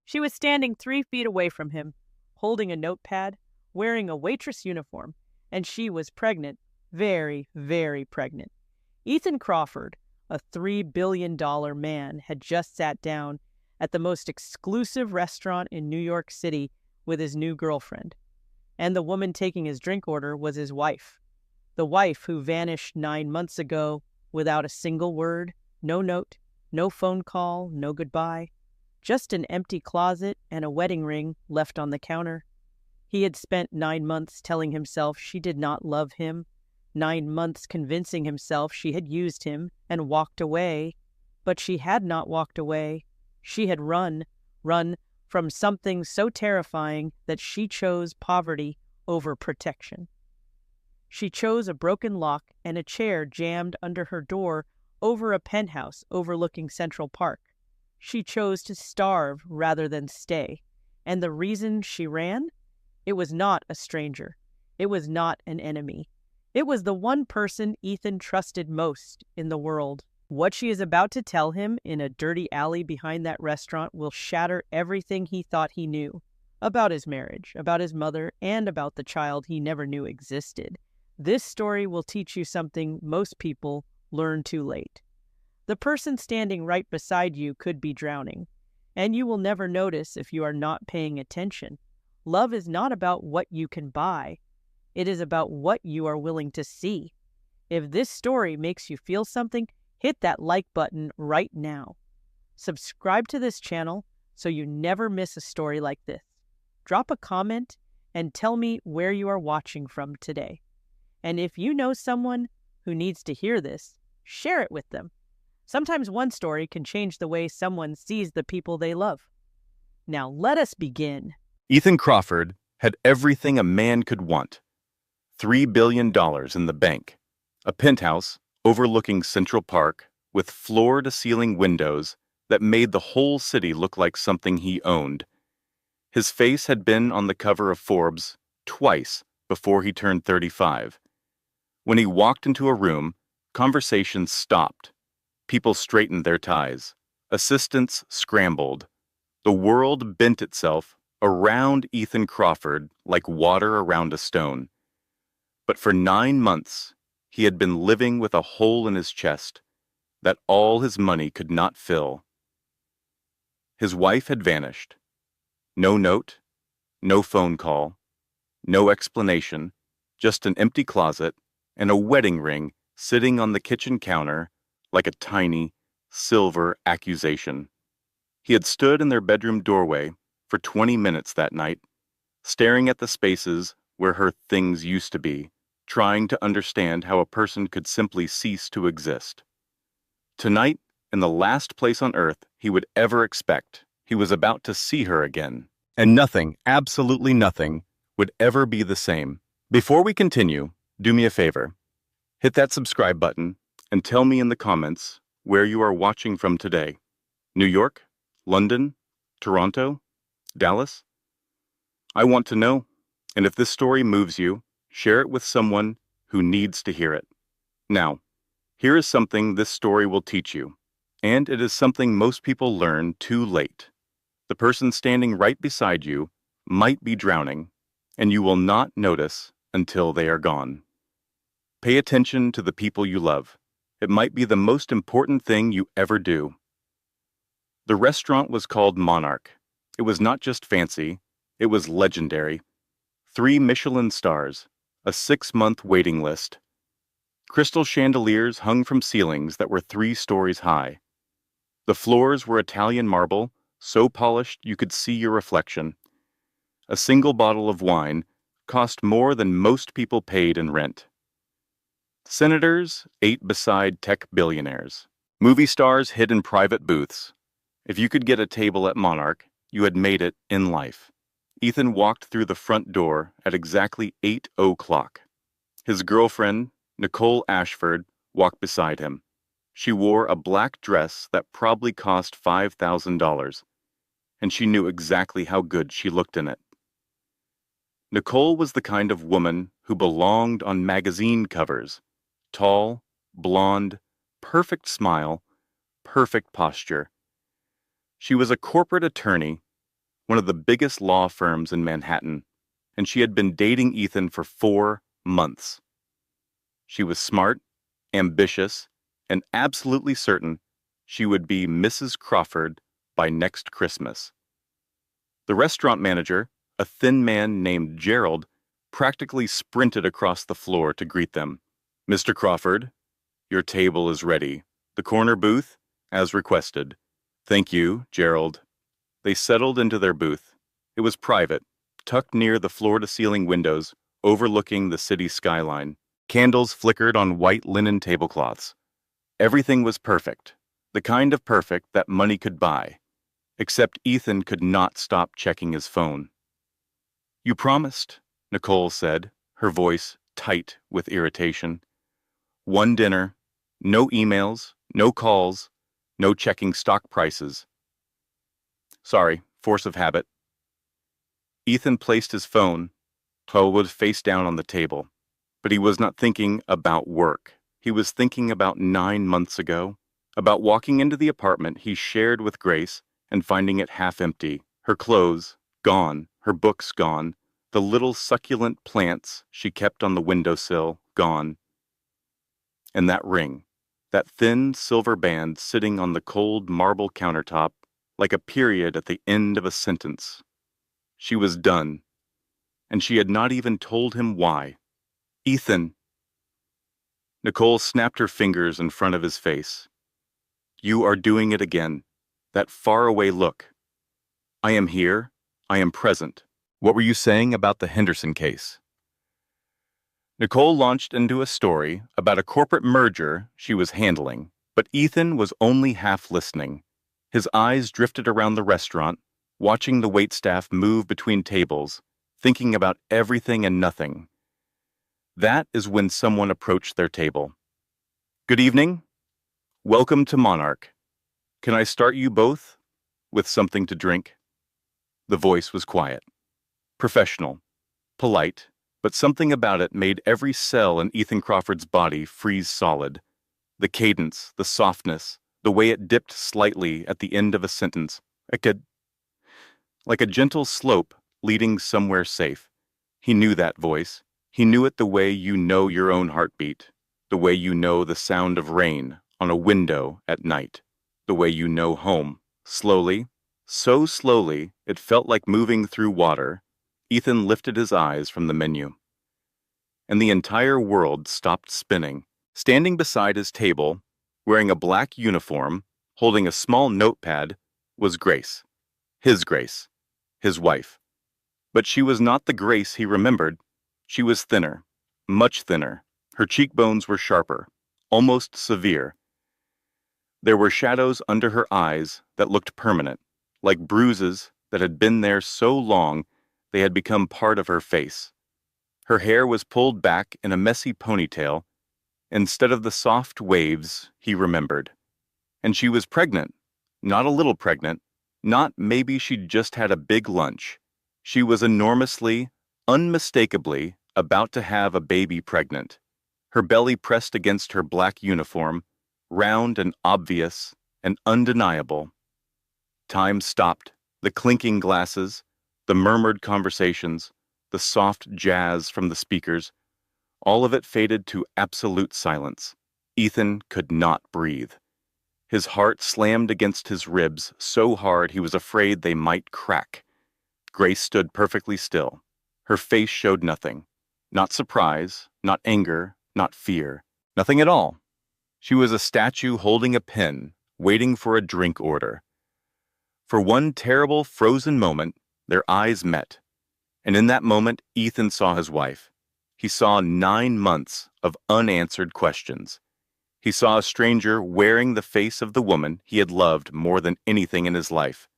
She was standing 3 feet away from him, holding a notepad, wearing a waitress uniform, and she was pregnant, very, very pregnant. Ethan Crawford, a $3 billion man, had just sat down at the most exclusive restaurant in New York City with his new girlfriend. And the woman taking his drink order was his wife. The wife who vanished 9 months ago without a single word, no note, no phone call, no goodbye. Just an empty closet and a wedding ring left on the counter. He had spent 9 months telling himself she did not love him, 9 months convincing himself she had used him and walked away. But she had not walked away. She had run from something so terrifying that she chose poverty over protection. She chose a broken lock and a chair jammed under her door over a penthouse overlooking Central Park. She chose to starve rather than stay. And the reason she ran? It was not a stranger. It was not an enemy. It was the one person Ethan trusted most in the world. What she is about to tell him in a dirty alley behind that restaurant will shatter everything he thought he knew about his marriage, about his mother, and about the child he never knew existed. This story will teach you something most people learn too late. The person standing right beside you could be drowning, and you will never notice if you are not paying attention. Love is not about what you can buy. It is about what you are willing to see. If this story makes you feel something, hit that like button right now. Subscribe to this channel so you never miss a story like this. Drop a comment and tell me where you are watching from today. And if you know someone who needs to hear this, share it with them. Sometimes one story can change the way someone sees the people they love. Now let us begin. Ethan Crawford had everything a man could want. $3 billion in the bank, a penthouse overlooking Central Park with floor-to-ceiling windows that made the whole city look like something he owned. His face had been on the cover of Forbes twice before he turned 35. When he walked into a room, conversations stopped. People straightened their ties. Assistants scrambled. The world bent itself around Ethan Crawford like water around a stone. But for 9 months, he had been living with a hole in his chest that all his money could not fill. His wife had vanished. No note, no phone call, no explanation, just an empty closet and a wedding ring sitting on the kitchen counter like a tiny, silver accusation. He had stood in their bedroom doorway for 20 minutes that night, staring at the spaces where her things used to be, trying to understand how a person could simply cease to exist. Tonight, in the last place on earth he would ever expect, he was about to see her again. And nothing, absolutely nothing, would ever be the same. Before we continue, do me a favor. Hit that subscribe button and tell me in the comments where you are watching from today. New York? London? Toronto? Dallas? I want to know, and if this story moves you, share it with someone who needs to hear it. Now, here is something this story will teach you, and it is something most people learn too late. The person standing right beside you might be drowning, and you will not notice until they are gone. Pay attention to the people you love. It might be the most important thing you ever do. The restaurant was called Monarch. It was not just fancy, it was legendary. 3 Michelin stars, a 6-month waiting list. Crystal chandeliers hung from ceilings that were 3 stories high. The floors were Italian marble, so polished you could see your reflection. A single bottle of wine cost more than most people paid in rent. Senators ate beside tech billionaires. Movie stars hid in private booths. If you could get a table at Monarch, you had made it in life. Ethan walked through the front door at exactly 8:00. His girlfriend, Nicole Ashford, walked beside him. She wore a black dress that probably cost $5,000, and she knew exactly how good she looked in it. Nicole was the kind of woman who belonged on magazine covers. Tall, blonde, perfect smile, perfect posture. She was a corporate attorney, one of the biggest law firms in Manhattan, and she had been dating Ethan for 4 months. She was smart, ambitious, and absolutely certain she would be Mrs. Crawford by next Christmas. The restaurant manager, a thin man named Gerald, practically sprinted across the floor to greet them. "Mr. Crawford, your table is ready. The corner booth, as requested." "Thank you, Gerald." They settled into their booth. It was private, tucked near the floor-to-ceiling windows, overlooking the city skyline. Candles flickered on white linen tablecloths. Everything was perfect, the kind of perfect that money could buy. Except Ethan could not stop checking his phone. "You promised," Nicole said, her voice tight with irritation. "One dinner, no emails, no calls, no checking stock prices." "Sorry, force of habit." Ethan placed his phone, Tollwood face down on the table. But he was not thinking about work. He was thinking about 9 months ago, about walking into the apartment he shared with Grace and finding it half empty, her clothes gone, her books gone, the little succulent plants she kept on the windowsill gone. And that ring, that thin silver band sitting on the cold marble countertop like a period at the end of a sentence. She was done, and she had not even told him why. "Ethan." Nicole snapped her fingers in front of his face. "You are doing it again. That faraway look. I am here. I am present. What were you saying about the Henderson case?" Nicole launched into a story about a corporate merger she was handling, but Ethan was only half listening. His eyes drifted around the restaurant, watching the waitstaff move between tables, thinking about everything and nothing. That is when someone approached their table. "Good evening. Welcome to Monarch. Can I start you both with something to drink?" The voice was quiet, professional, polite, but something about it made every cell in Ethan Crawford's body freeze solid. The cadence, the softness, the way it dipped slightly at the end of a sentence, like a gentle slope leading somewhere safe. He knew that voice. He knew it the way you know your own heartbeat, the way you know the sound of rain on a window at night, the way you know home. Slowly, so slowly it felt like moving through water, Ethan lifted his eyes from the menu. And the entire world stopped spinning. Standing beside his table, wearing a black uniform, holding a small notepad, was Grace. His wife. But she was not the Grace he remembered. She was thinner, much thinner. Her cheekbones were sharper, almost severe. There were shadows under her eyes that looked permanent, like bruises that had been there so long they had become part of her face. Her hair was pulled back in a messy ponytail, instead of the soft waves he remembered. And she was pregnant, not a little pregnant, not maybe she'd just had a big lunch. She was enormously, unmistakably about to have a baby pregnant. Her belly pressed against her black uniform, round and obvious and undeniable. Time stopped, the clinking glasses, the murmured conversations, the soft jazz from the speakers, all of it faded to absolute silence. Ethan could not breathe. His heart slammed against his ribs so hard he was afraid they might crack. Grace stood perfectly still. Her face showed nothing. Not surprise, not anger, not fear. Nothing at all. She was a statue holding a pen, waiting for a drink order. For one terrible frozen moment, their eyes met. And in that moment, Ethan saw his wife. He saw 9 months of unanswered questions. He saw a stranger wearing the face of the woman he had loved more than anything in his life.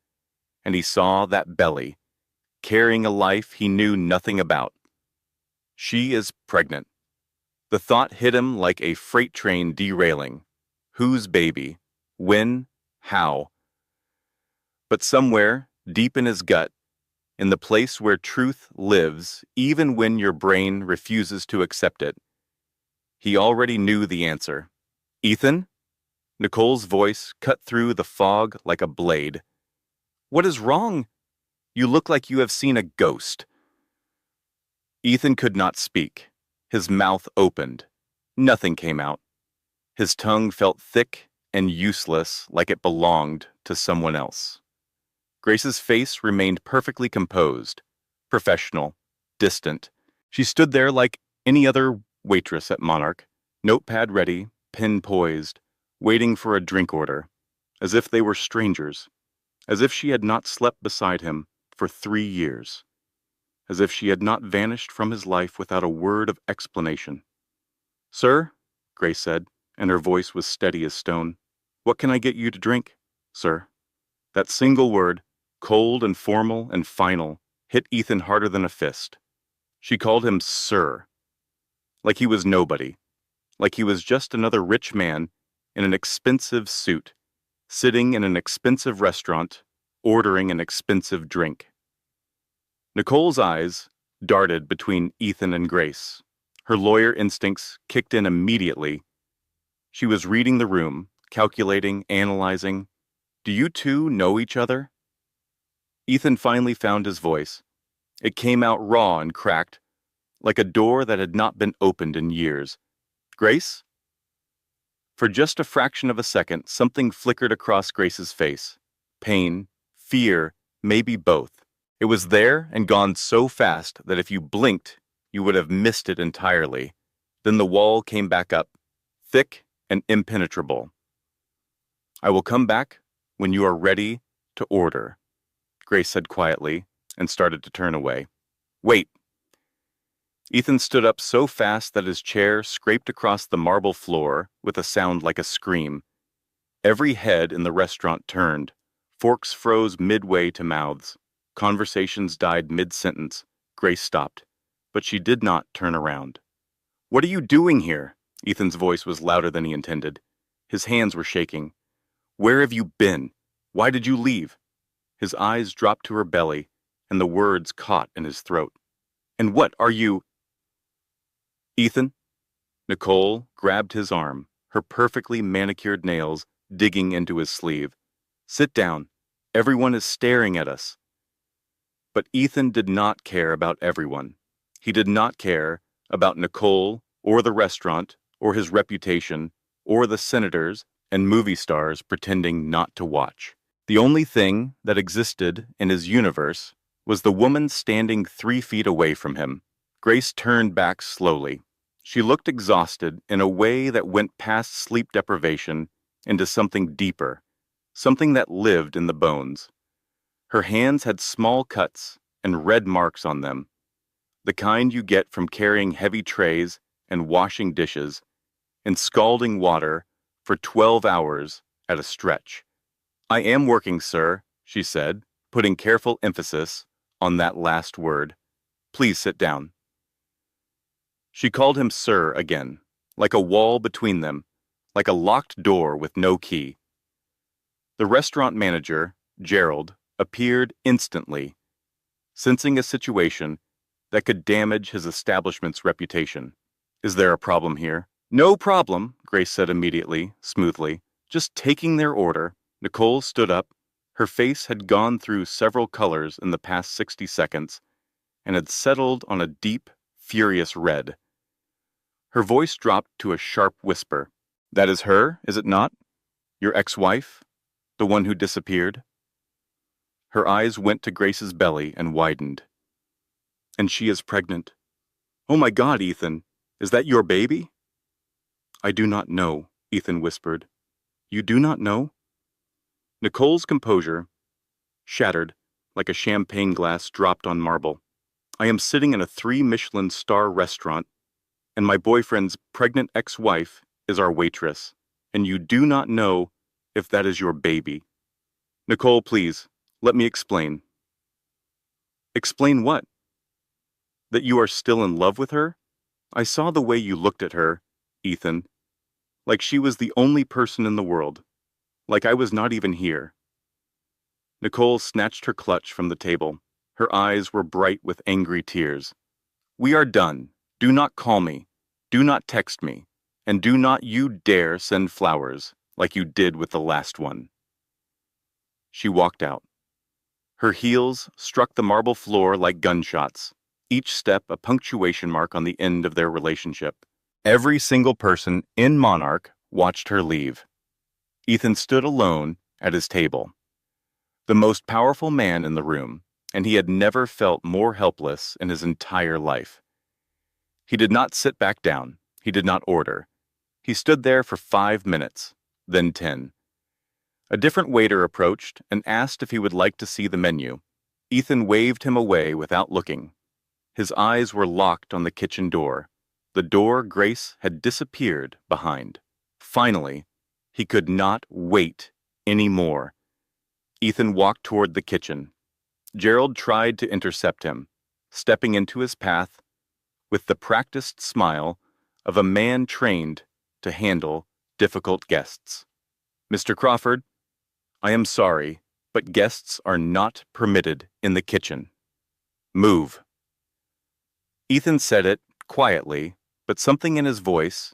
And he saw that belly, carrying a life he knew nothing about. She is pregnant. The thought hit him like a freight train derailing. Whose baby? When? How? But somewhere, deep in his gut, in the place where truth lives even when your brain refuses to accept it, he already knew the answer. "Ethan?" Nicole's voice cut through the fog like a blade. "What is wrong?" You look like you have seen a ghost." Ethan could not speak. His mouth opened. Nothing came out. His tongue felt thick and useless, like it belonged to someone else. Grace's face remained perfectly composed, professional, distant. She stood there like any other waitress at Monarch, notepad ready, pen poised, waiting for a drink order, as if they were strangers, as if she had not slept beside him for 3 years, as if she had not vanished from his life without a word of explanation. "Sir," Grace said, and her voice was steady as stone, "what can I get you to drink, sir?" That single word, cold and formal and final, hit Ethan harder than a fist. She called him sir, like he was nobody, like he was just another rich man in an expensive suit, sitting in an expensive restaurant, ordering an expensive drink. Nicole's eyes darted between Ethan and Grace. Her lawyer instincts kicked in immediately. She was reading the room, calculating, analyzing. "Do you two know each other?" Ethan finally found his voice. It came out raw and cracked, like a door that had not been opened in years. "Grace?" For just a fraction of a second, something flickered across Grace's face. Pain, fear, maybe both. It was there and gone so fast that if you blinked, you would have missed it entirely. Then the wall came back up, thick and impenetrable. "I will come back when you are ready to order," Grace said quietly, and started to turn away. "Wait." Ethan stood up so fast that his chair scraped across the marble floor with a sound like a scream. Every head in the restaurant turned. Forks froze midway to mouths. Conversations died mid-sentence. Grace stopped, but she did not turn around. "What are you doing here?" Ethan's voice was louder than he intended. His hands were shaking. "Where have you been? Why did you leave?" His eyes dropped to her belly, and the words caught in his throat. "And what are you—" "Ethan?" Nicole grabbed his arm, her perfectly manicured nails digging into his sleeve. "Sit down. Everyone is staring at us." But Ethan did not care about everyone. He did not care about Nicole, or the restaurant, or his reputation, or the senators and movie stars pretending not to watch. The only thing that existed in his universe was the woman standing 3 feet away from him. Grace turned back slowly. She looked exhausted in a way that went past sleep deprivation into something deeper, something that lived in the bones. Her hands had small cuts and red marks on them, the kind you get from carrying heavy trays and washing dishes in scalding water for 12 hours at a stretch. "I am working, sir," she said, putting careful emphasis on that last word. "Please sit down." She called him sir again, like a wall between them, like a locked door with no key. The restaurant manager, Gerald, appeared instantly, sensing a situation that could damage his establishment's reputation. "Is there a problem here?" "No problem," Grace said immediately, smoothly. "Just taking their order." Nicole stood up. Her face had gone through several colors in the past 60 seconds and had settled on a deep, furious red. Her voice dropped to a sharp whisper. "That is her, is it not? Your ex-wife? The one who disappeared?" Her eyes went to Grace's belly and widened. "And she is pregnant." "Oh my God, Ethan, is that your baby?" "I do not know," Ethan whispered. "You do not know?" Nicole's composure shattered like a champagne glass dropped on marble. "I am sitting in a 3-Michelin-star restaurant, and my boyfriend's pregnant ex-wife is our waitress, and you do not know if that is your baby. Nicole, please, let me explain." "Explain what?" "That you are still in love with her? I saw the way you looked at her, Ethan, like she was the only person in the world, like I was not even here." Nicole snatched her clutch from the table. Her eyes were bright with angry tears. "We are done. Do not call me. Do not text me. And do not you dare send flowers like you did with the last one." She walked out. Her heels struck the marble floor like gunshots, each step a punctuation mark on the end of their relationship. Every single person in Monarch watched her leave. Ethan stood alone at his table, the most powerful man in the room, and he had never felt more helpless in his entire life. He did not sit back down. He did not order. He stood there for 5 minutes, then 10. A different waiter approached and asked if he would like to see the menu. Ethan waved him away without looking. His eyes were locked on the kitchen door, the door Grace had disappeared behind. Finally, he could not wait anymore. Ethan walked toward the kitchen. Gerald tried to intercept him, stepping into his path with the practiced smile of a man trained to handle difficult guests. "Mr. Crawford, I am sorry, but guests are not permitted in the kitchen. Move." Ethan said it quietly, but something in his voice,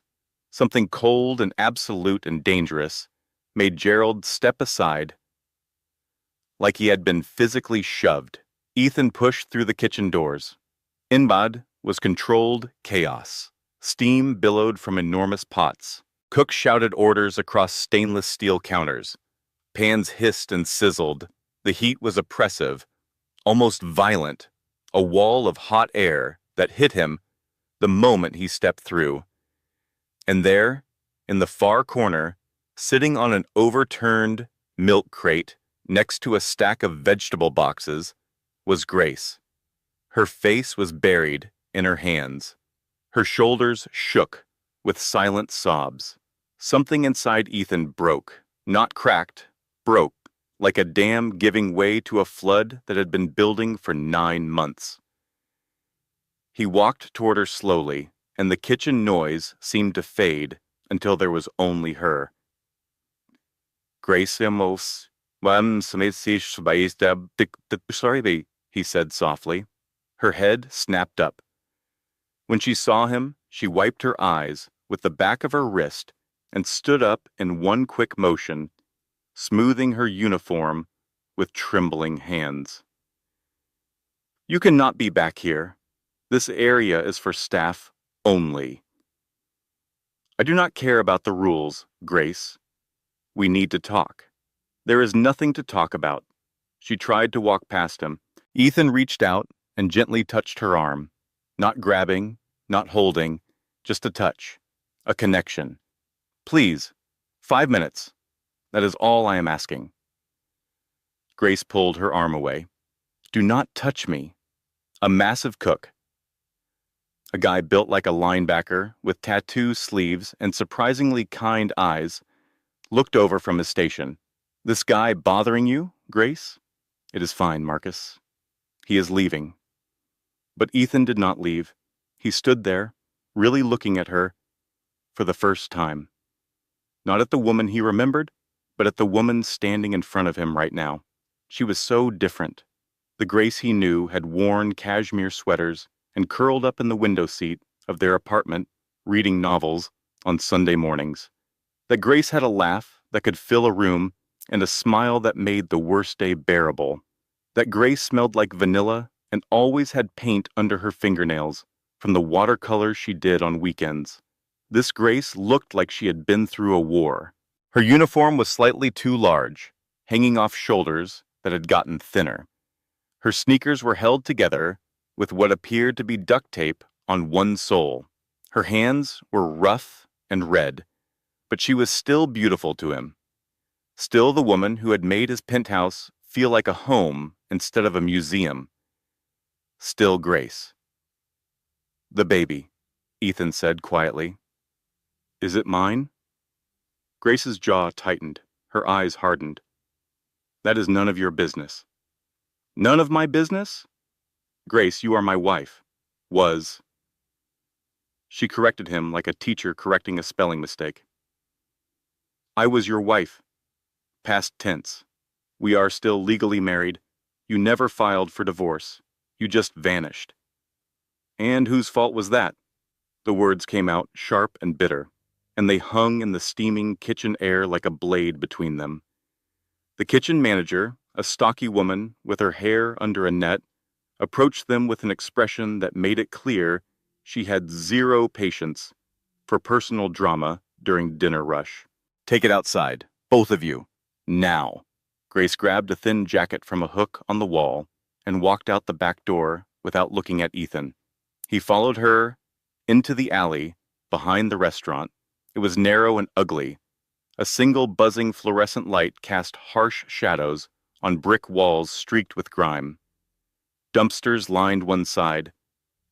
something cold and absolute and dangerous, made Gerald step aside like he had been physically shoved. Ethan pushed through the kitchen doors. Inbad was controlled chaos. Steam billowed from enormous pots. Cooks shouted orders across stainless steel counters. Pans hissed and sizzled. The heat was oppressive, almost violent, a wall of hot air that hit him the moment he stepped through. And there, in the far corner, sitting on an overturned milk crate next to a stack of vegetable boxes, was Grace. Her face was buried in her hands. Her shoulders shook with silent sobs. Something inside Ethan broke, not cracked, broke, like a dam giving way to a flood that had been building for 9 months. He walked toward her slowly, and the kitchen noise seemed to fade until there was only her. "Grace Amos, sorry," he said softly. Her head snapped up. When she saw him, she wiped her eyes with the back of her wrist and stood up in one quick motion, smoothing her uniform with trembling hands. "You cannot be back here. This area is for staff only." "I do not care about the rules, Grace. We need to talk." "There is nothing to talk about." She tried to walk past him. Ethan reached out and gently touched her arm, not grabbing, not holding, just a touch, a connection. "Please, 5 minutes. That is all I am asking." Grace pulled her arm away. "Do not touch me." A massive cook, a guy built like a linebacker with tattoo sleeves and surprisingly kind eyes, looked over from his station. "This guy bothering you, Grace?" "It is fine, Marcus. He is leaving." But Ethan did not leave. He stood there, really looking at her for the first time. Not at the woman he remembered, but at the woman standing in front of him right now. She was so different. The Grace he knew had worn cashmere sweaters and curled up in the window seat of their apartment, reading novels on Sunday mornings. That Grace had a laugh that could fill a room and a smile that made the worst day bearable. That Grace smelled like vanilla and always had paint under her fingernails from the watercolors she did on weekends. This Grace looked like she had been through a war. Her uniform was slightly too large, hanging off shoulders that had gotten thinner. Her sneakers were held together with what appeared to be duct tape on one sole. Her hands were rough and red, but she was still beautiful to him. Still the woman who had made his penthouse feel like a home instead of a museum. Still Grace. "The baby," Ethan said quietly. "Is it mine?" Grace's jaw tightened, her eyes hardened. "That is none of your business." "None of my business?" "Grace, you are my wife." "Was." She corrected him like a teacher correcting a spelling mistake. "I was your wife. Past tense. We are still legally married. You never filed for divorce. You just vanished." "And whose fault was that?" The words came out sharp and bitter, and they hung in the steaming kitchen air like a blade between them. The kitchen manager, a stocky woman with her hair under a net, approached them with an expression that made it clear she had zero patience for personal drama during dinner rush. Take it outside, both of you, now. Grace grabbed a thin jacket from a hook on the wall and walked out the back door without looking at Ethan. He followed her into the alley behind the restaurant. It was narrow and ugly. A single buzzing fluorescent light cast harsh shadows on brick walls streaked with grime. Dumpsters lined one side.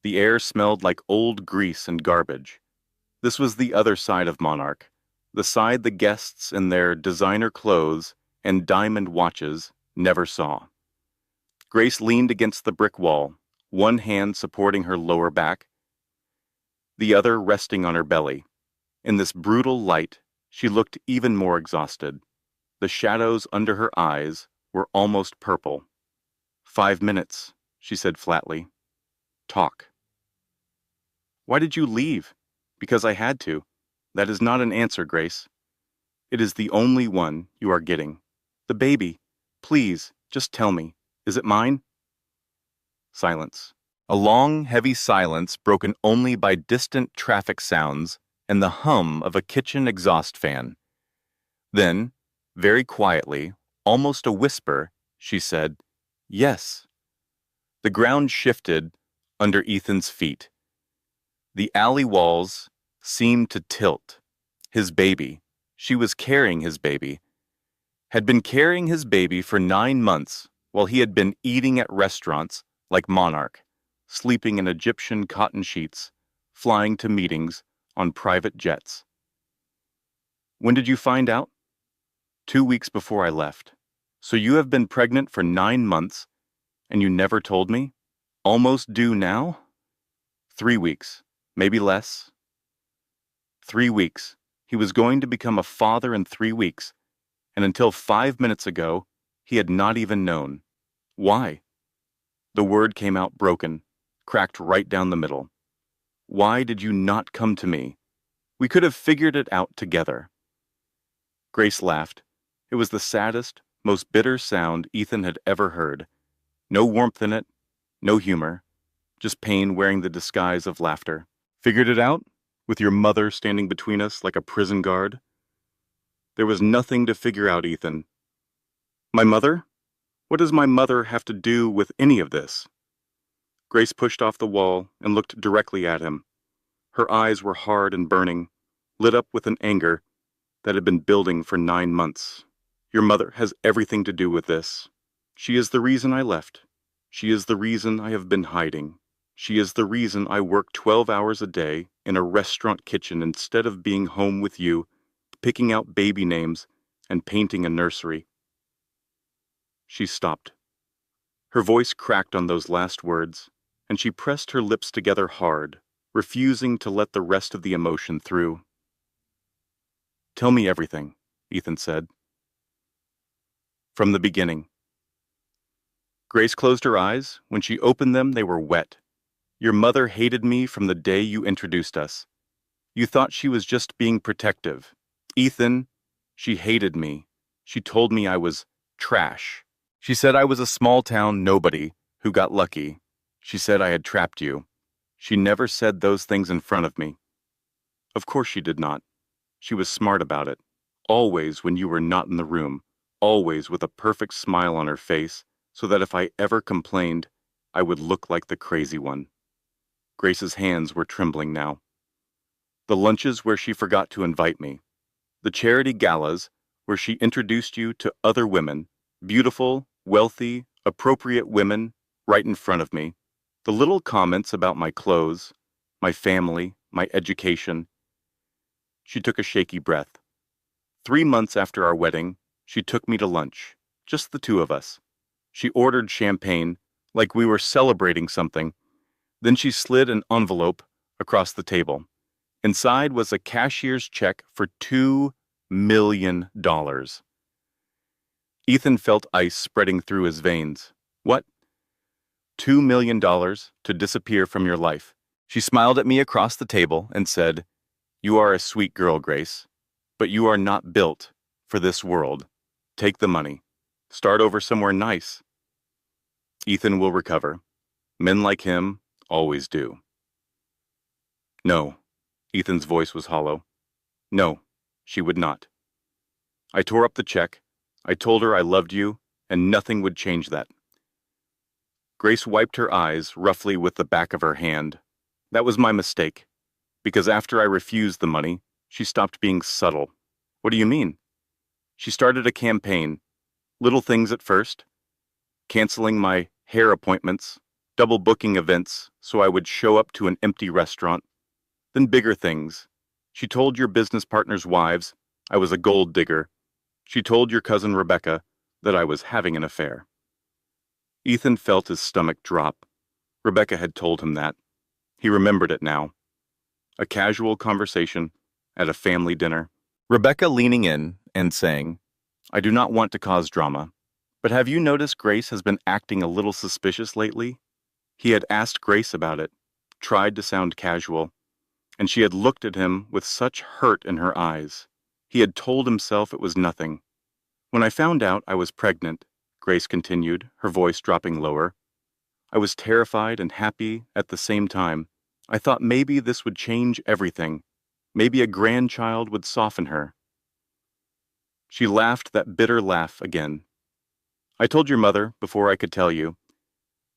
The air smelled like old grease and garbage. This was the other side of Monarch, the side the guests in their designer clothes and diamond watches never saw. Grace leaned against the brick wall, one hand supporting her lower back, the other resting on her belly. In this brutal light, she looked even more exhausted. The shadows under her eyes were almost purple. 5 minutes, she said flatly. Talk. Why did you leave? Because I had to. That is not an answer, Grace. It is the only one you are getting. The baby. Please, just tell me. Is it mine? Silence. A long, heavy silence broken only by distant traffic sounds and the hum of a kitchen exhaust fan. Then, very quietly, almost a whisper, she said, Yes. The ground shifted under Ethan's feet. The alley walls seemed to tilt. His baby, she was carrying his baby, had been carrying his baby for 9 months while he had been eating at restaurants like Monarch, sleeping in Egyptian cotton sheets, flying to meetings on private jets. When did you find out? 2 weeks before I left. So you have been pregnant for 9 months, and you never told me? Almost due now? 3 weeks, maybe less. 3 weeks. He was going to become a father in 3 weeks, and until 5 minutes ago, he had not even known. Why? The word came out broken, cracked right down the middle. Why did you not come to me? We could have figured it out together. Grace laughed. It was the saddest, most bitter sound Ethan had ever heard. No warmth in it, no humor, just pain wearing the disguise of laughter. Figured it out? With your mother standing between us like a prison guard? There was nothing to figure out, Ethan. My mother? What does my mother have to do with any of this? Grace pushed off the wall and looked directly at him. Her eyes were hard and burning, lit up with an anger that had been building for 9 months. Your mother has everything to do with this. She is the reason I left. She is the reason I have been hiding. She is the reason I work 12 hours a day in a restaurant kitchen instead of being home with you, picking out baby names and painting a nursery. She stopped. Her voice cracked on those last words, and she pressed her lips together hard, refusing to let the rest of the emotion through. Tell me everything, Ethan said. From the beginning. Grace closed her eyes. When she opened them, they were wet. Your mother hated me from the day you introduced us. You thought she was just being protective. Ethan, she hated me. She told me I was trash. She said I was a small-town nobody who got lucky. She said I had trapped you. She never said those things in front of me. Of course she did not. She was smart about it. Always when you were not in the room. Always with a perfect smile on her face, so that if I ever complained, I would look like the crazy one. Grace's hands were trembling now. The lunches where she forgot to invite me. The charity galas where she introduced you to other women, beautiful, wealthy, appropriate women, right in front of me. The little comments about my clothes, my family, my education. She took a shaky breath. 3 months after our wedding, she took me to lunch, just the two of us. She ordered champagne, like we were celebrating something. Then she slid an envelope across the table. Inside was a cashier's check for $2 million. Ethan felt ice spreading through his veins. What? $2 million to disappear from your life. She smiled at me across the table and said, You are a sweet girl, Grace, but you are not built for this world. Take the money. Start over somewhere nice. Ethan will recover. Men like him always do. No. Ethan's voice was hollow. No, she would not. I tore up the check. I told her I loved you, and nothing would change that. Grace wiped her eyes roughly with the back of her hand. That was my mistake, because after I refused the money, she stopped being subtle. What do you mean? She started a campaign. Little things at first. Canceling my hair appointments, double booking events so I would show up to an empty restaurant. Then bigger things. She told your business partners' wives I was a gold digger. She told your cousin Rebecca that I was having an affair. Ethan felt his stomach drop. Rebecca had told him that. He remembered it now. A casual conversation at a family dinner. Rebecca leaning in and saying, I do not want to cause drama, but have you noticed Grace has been acting a little suspicious lately? He had asked Grace about it, tried to sound casual, and she had looked at him with such hurt in her eyes. He had told himself it was nothing. When I found out I was pregnant, Grace continued, her voice dropping lower, I was terrified and happy at the same time. I thought maybe this would change everything. Maybe a grandchild would soften her. She laughed that bitter laugh again. I told your mother before I could tell you.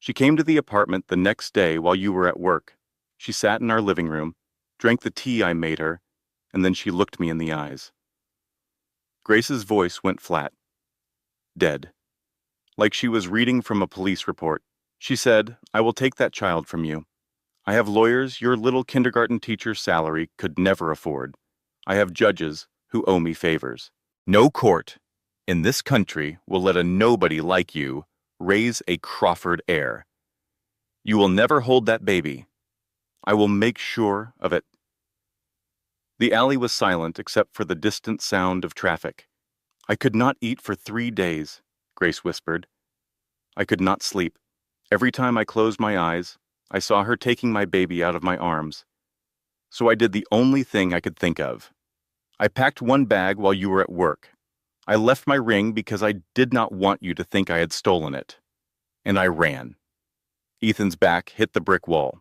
She came to the apartment the next day while you were at work. She sat in our living room, drank the tea I made her, and then she looked me in the eyes. Grace's voice went flat. Dead. Like she was reading from a police report. She said, I will take that child from you. I have lawyers your little kindergarten teacher's salary could never afford. I have judges who owe me favors. No court in this country will let a nobody like you raise a Crawford heir. You will never hold that baby. I will make sure of it. The alley was silent except for the distant sound of traffic. I could not eat for 3 days, Grace whispered. I could not sleep. Every time I closed my eyes, I saw her taking my baby out of my arms. So I did the only thing I could think of. I packed one bag while you were at work. I left my ring because I did not want you to think I had stolen it. And I ran. Ethan's back hit the brick wall.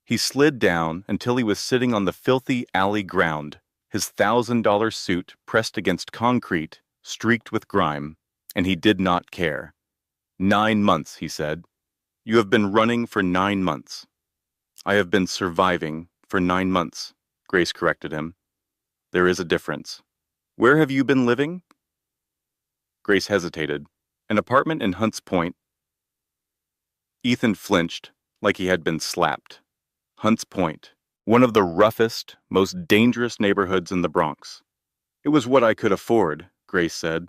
He slid down until he was sitting on the filthy alley ground, his $1,000 suit pressed against concrete, streaked with grime, and he did not care. 9 months, he said. You have been running for 9 months. I have been surviving for 9 months, Grace corrected him. There is a difference. Where have you been living? Grace hesitated. An apartment in Hunts Point. Ethan flinched like he had been slapped. Hunts Point, one of the roughest, most dangerous neighborhoods in the Bronx. It was what I could afford, Grace said.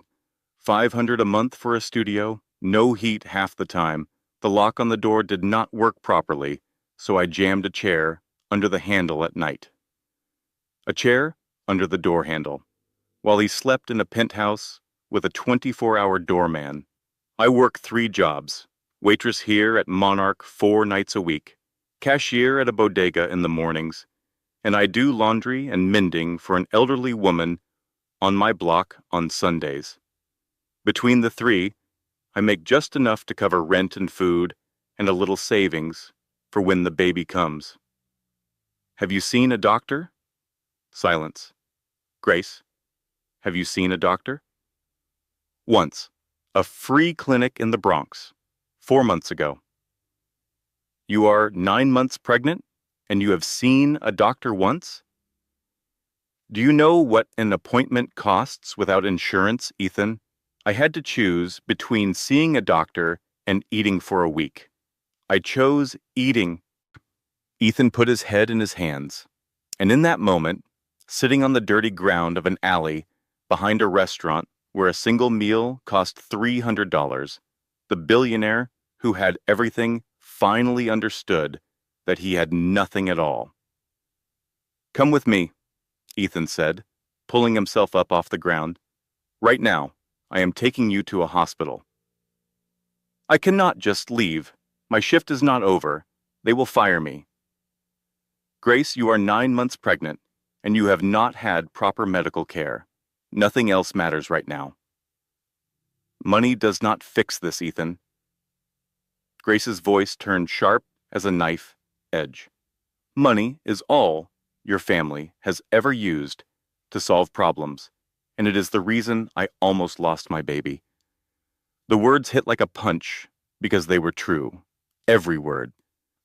$500 a month for a studio, no heat half the time. The lock on the door did not work properly, so I jammed a chair under the handle at night. A chair under the door handle, while he slept in a penthouse with a 24-hour doorman. I work 3 jobs, waitress here at Monarch 4 nights a week, cashier at a bodega in the mornings, and I do laundry and mending for an elderly woman on my block on Sundays. Between the 3, I make just enough to cover rent and food and a little savings for when the baby comes. Have you seen a doctor? Silence. Grace, have you seen a doctor? Once. A free clinic in the Bronx. 4 months ago. You are 9 months pregnant and you have seen a doctor once? Do you know what an appointment costs without insurance, Ethan? I had to choose between seeing a doctor and eating for a week. I chose eating. Ethan put his head in his hands, and in that moment, sitting on the dirty ground of an alley behind a restaurant where a single meal cost $300, the billionaire who had everything finally understood that he had nothing at all. Come with me, Ethan said, pulling himself up off the ground. Right now. I am taking you to a hospital. I cannot just leave. My shift is not over. They will fire me. Grace, you are 9 months pregnant, and you have not had proper medical care. Nothing else matters right now. Money does not fix this, Ethan. Grace's voice turned sharp as a knife edge. Money is all your family has ever used to solve problems, and it is the reason I almost lost my baby. The words hit like a punch because they were true. Every word.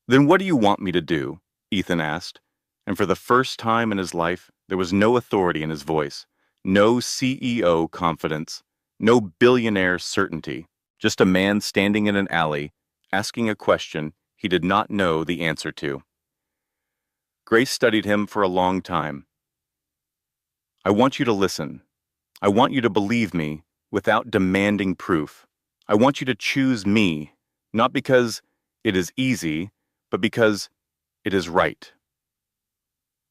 Then what do you want me to do? Ethan asked, and for the first time in his life, there was no authority in his voice, no CEO confidence, no billionaire certainty, just a man standing in an alley asking a question he did not know the answer to. Grace studied him for a long time. I want you to listen. I want you to believe me without demanding proof. I want you to choose me, not because it is easy, but because it is right.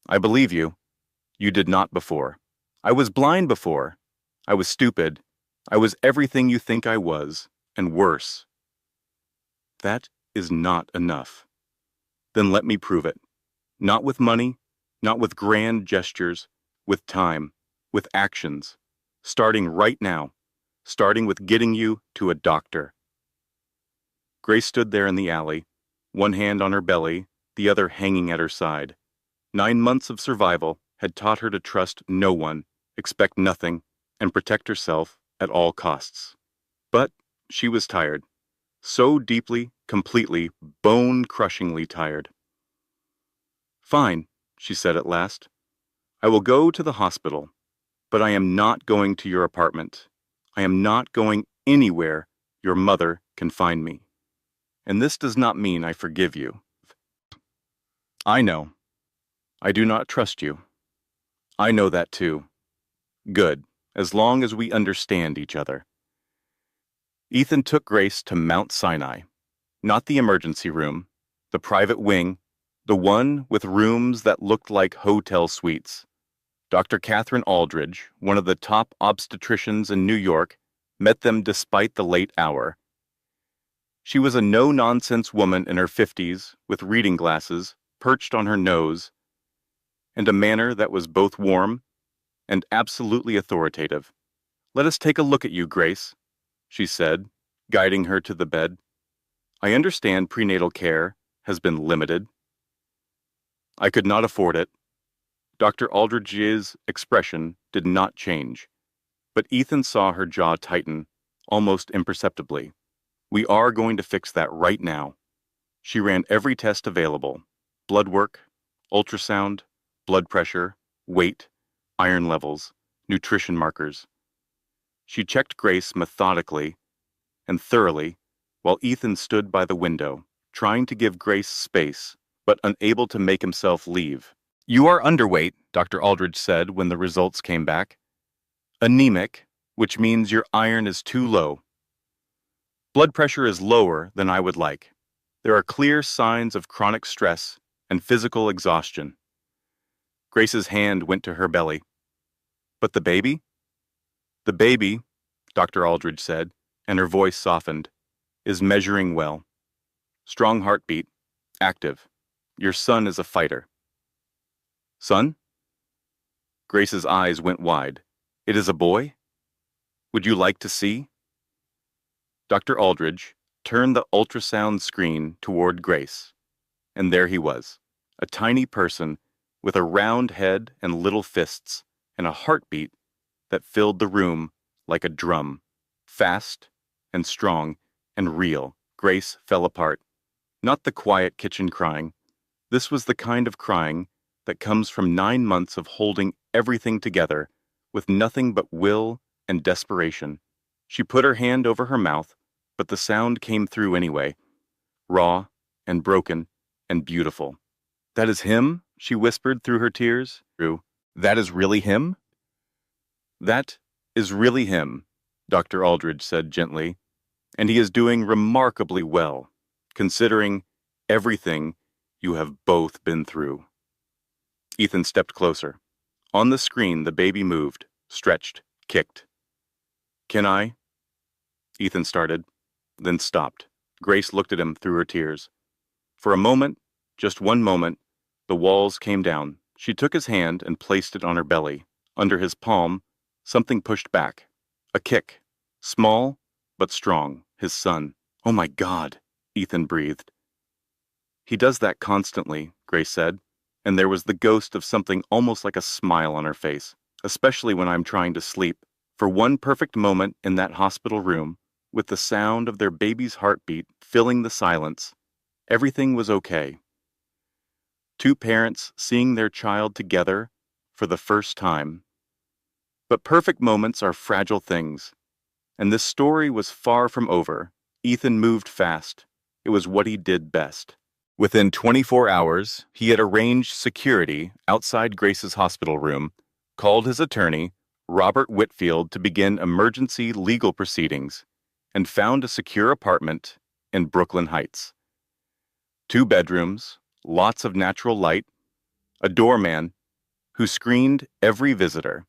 I believe you. You did not before. I was blind before. I was stupid. I was everything you think I was, and worse. That is not enough. Then let me prove it. Not with money, not with grand gestures, with time, with actions. Starting right now. Starting with getting you to a doctor. Grace stood there in the alley, one hand on her belly, the other hanging at her side. 9 months of survival had taught her to trust no one, expect nothing, and protect herself at all costs. But she was tired. So deeply, completely, bone-crushingly tired. Fine, she said at last. I will go to the hospital, but I am not going to your apartment. I am not going anywhere your mother can find me. And this does not mean I forgive you. I know. I do not trust you. I know that too. Good, as long as we understand each other. Ethan took Grace to Mount Sinai, not the emergency room, the private wing, the one with rooms that looked like hotel suites. Dr. Catherine Aldridge, one of the top obstetricians in New York, met them despite the late hour. She was a no-nonsense woman in her 50s with reading glasses perched on her nose and a manner that was both warm and absolutely authoritative. Let us take a look at you, Grace, she said, guiding her to the bed. I understand prenatal care has been limited. I could not afford it. Dr. Aldridge's expression did not change, but Ethan saw her jaw tighten, almost imperceptibly. We are going to fix that right now. She ran every test available: blood work, ultrasound, blood pressure, weight, iron levels, nutrition markers. She checked Grace methodically and thoroughly while Ethan stood by the window, trying to give Grace space, but unable to make himself leave. You are underweight, Dr. Aldridge said when the results came back. Anemic, which means your iron is too low. Blood pressure is lower than I would like. There are clear signs of chronic stress and physical exhaustion. Grace's hand went to her belly. But the baby? The baby, Dr. Aldridge said, and her voice softened, is measuring well. Strong heartbeat, active. Your son is a fighter. Son? Grace's eyes went wide. It is a boy? Would you like to see? Dr. Aldridge turned the ultrasound screen toward Grace, and there he was, a tiny person with a round head and little fists, and a heartbeat that filled the room like a drum, fast and strong and real. Grace fell apart. Not the quiet kitchen crying. This was the kind of crying that comes from 9 months of holding everything together with nothing but will and desperation. She put her hand over her mouth, but the sound came through anyway, raw and broken and beautiful. That is him, she whispered through her tears. That is really him? That is really him, Dr. Aldridge said gently, and he is doing remarkably well, considering everything you have both been through. Ethan stepped closer. On the screen, the baby moved, stretched, kicked. Can I? Ethan started, then stopped. Grace looked at him through her tears. For a moment, just one moment, the walls came down. She took his hand and placed it on her belly. Under his palm, something pushed back. A kick. Small, but strong, his son. "Oh my God," Ethan breathed. "He does that constantly," Grace said, and there was the ghost of something almost like a smile on her face, "especially when I'm trying to sleep." For one perfect moment in that hospital room, with the sound of their baby's heartbeat filling the silence, everything was okay. Two parents seeing their child together for the first time. But perfect moments are fragile things, and this story was far from over. Ethan moved fast. It was what he did best. Within 24 hours, he had arranged security outside Grace's hospital room, called his attorney, Robert Whitfield, to begin emergency legal proceedings, and found a secure apartment in Brooklyn Heights. 2 bedrooms, lots of natural light, a doorman who screened every visitor.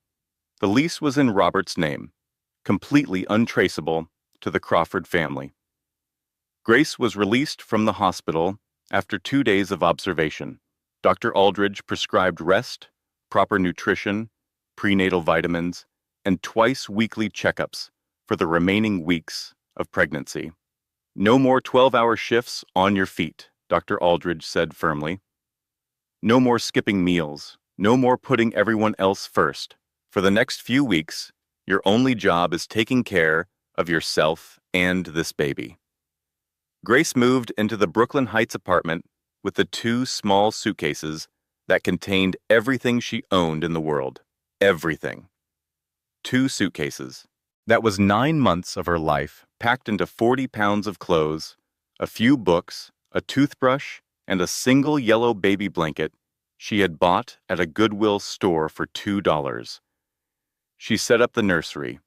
The lease was in Robert's name, completely untraceable to the Crawford family. Grace was released from the hospital after 2 days of observation. Dr. Aldridge prescribed rest, proper nutrition, prenatal vitamins, and twice-weekly checkups for the remaining weeks of pregnancy. "No more 12-hour shifts on your feet," Dr. Aldridge said firmly. "No more skipping meals. No more putting everyone else first. For the next few weeks, your only job is taking care of yourself and this baby." Grace moved into the Brooklyn Heights apartment with the 2 small suitcases that contained everything she owned in the world. Everything. 2 suitcases. That was 9 months of her life packed into 40 pounds of clothes, a few books, a toothbrush, and a single yellow baby blanket she had bought at a Goodwill store for $2. She set up the nursery.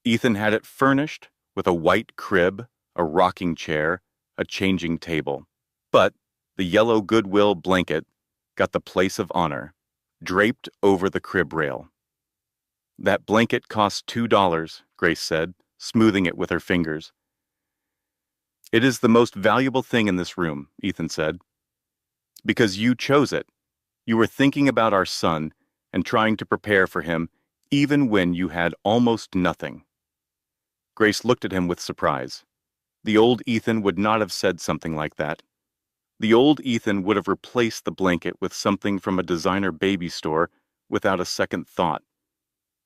Ethan had it furnished with a white crib, a rocking chair, a changing table. But the yellow Goodwill blanket got the place of honor, draped over the crib rail. "That blanket cost $2, Grace said, smoothing it with her fingers. "It is the most valuable thing in this room," Ethan said. "Because you chose it. You were thinking about our son and trying to prepare for him even when you had almost nothing." Grace looked at him with surprise. The old Ethan would not have said something like that. The old Ethan would have replaced the blanket with something from a designer baby store without a second thought.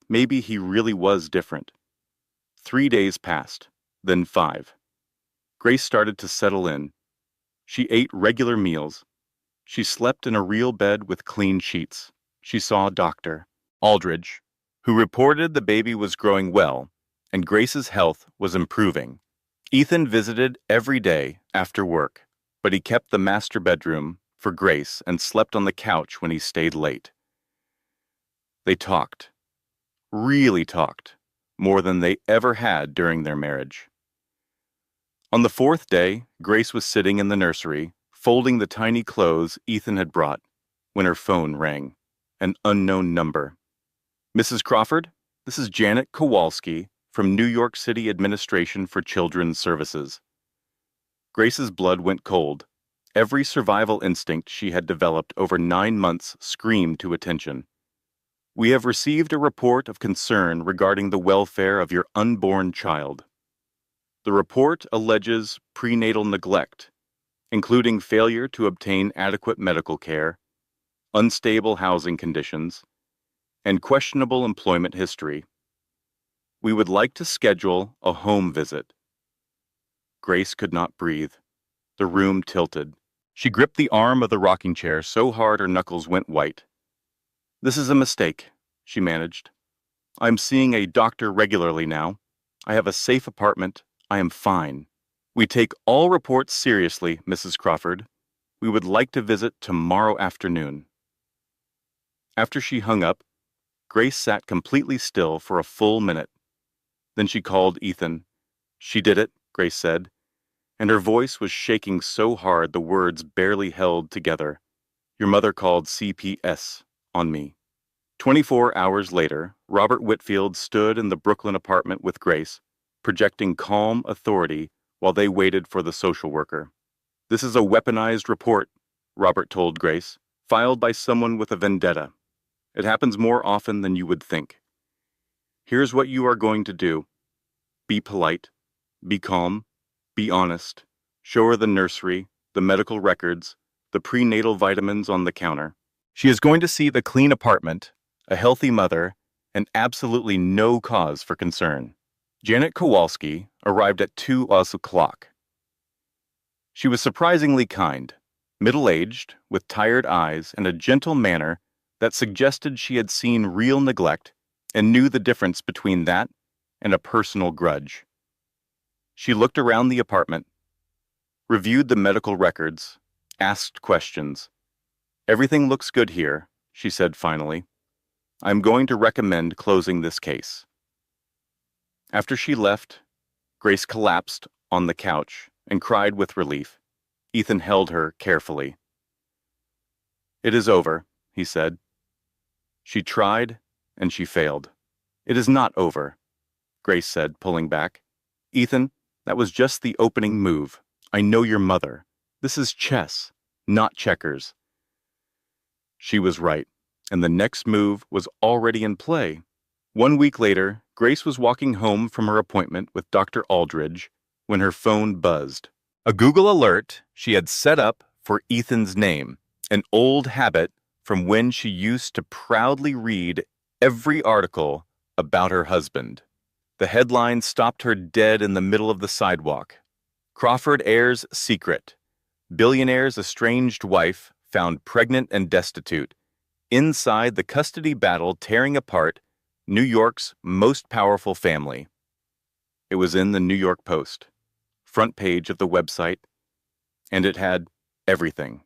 Maybe he really was different. 3 days passed, then 5. Grace started to settle in. She ate regular meals. She slept in a real bed with clean sheets. She saw Dr. Aldridge, who reported the baby was growing well and Grace's health was improving. Ethan visited every day after work, but he kept the master bedroom for Grace and slept on the couch when he stayed late. They talked, really talked, more than they ever had during their marriage. On the 4th day, Grace was sitting in the nursery, folding the tiny clothes Ethan had brought, when her phone rang. An unknown number. "Mrs. Crawford, this is Janet Kowalski from New York City Administration for Children's Services." Grace's blood went cold. Every survival instinct she had developed over 9 months screamed to attention. "We have received a report of concern regarding the welfare of your unborn child. The report alleges prenatal neglect, including failure to obtain adequate medical care, unstable housing conditions, and questionable employment history. We would like to schedule a home visit." Grace could not breathe. The room tilted. She gripped the arm of the rocking chair so hard her knuckles went white. "This is a mistake," she managed. "I am seeing a doctor regularly now. I have a safe apartment. I am fine. We take all reports seriously, Mrs. Crawford. We would like to visit tomorrow afternoon." After she hung up, Grace sat completely still for a full minute. Then she called Ethan. "She did it," Grace said, and her voice was shaking so hard the words barely held together. "Your mother called CPS on me." 24 hours later, Robert Whitfield stood in the Brooklyn apartment with Grace, projecting calm authority while they waited for the social worker. "This is a weaponized report," Robert told Grace, "filed by someone with a vendetta. It happens more often than you would think. Here's what you are going to do. Be polite. Be calm. Be honest. Show her the nursery, the medical records, the prenatal vitamins on the counter. She is going to see the clean apartment, a healthy mother, and absolutely no cause for concern. Janet Kowalski arrived at 2 o'clock. She was surprisingly kind, middle-aged, with tired eyes and a gentle manner that suggested she had seen real neglect and knew the difference between that and a personal grudge. She looked around the apartment, reviewed the medical records, asked questions. "Everything looks good here," she said finally. "I'm going to recommend closing this case." After she left, Grace collapsed on the couch and cried with relief. Ethan held her carefully. "It is over," he said. "She tried, and she failed." "It is not over," Grace said, pulling back. "Ethan, that was just the opening move. I know your mother. This is chess, not checkers." She was right, and the next move was already in play. 1 week later, Grace was walking home from her appointment with Dr. Aldridge when her phone buzzed. A Google alert she had set up for Ethan's name, an old habit from when she used to proudly read every article about her husband. The headline stopped her dead in the middle of the sidewalk. Crawford Ayers' secret. Billionaire's estranged wife found pregnant and destitute. Inside the custody battle tearing apart New York's most powerful family. It was in the New York Post, front page of the website, and it had everything.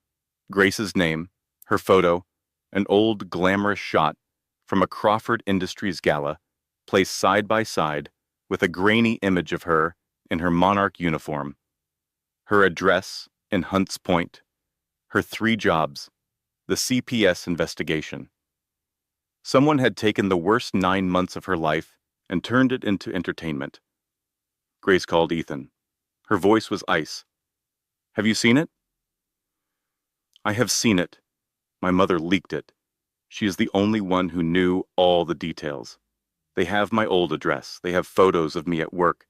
Grace's name, her photo, an old glamorous shot from a Crawford Industries gala, placed side by side with a grainy image of her in her monarch uniform, her address in Hunts Point, her 3 jobs, the CPS investigation. Someone had taken the worst 9 months of her life and turned it into entertainment. Grace called Ethan. Her voice was ice. "Have you seen it?" "I have seen it. My mother leaked it. She is the only one who knew all the details. They have my old address. They have photos of me at work.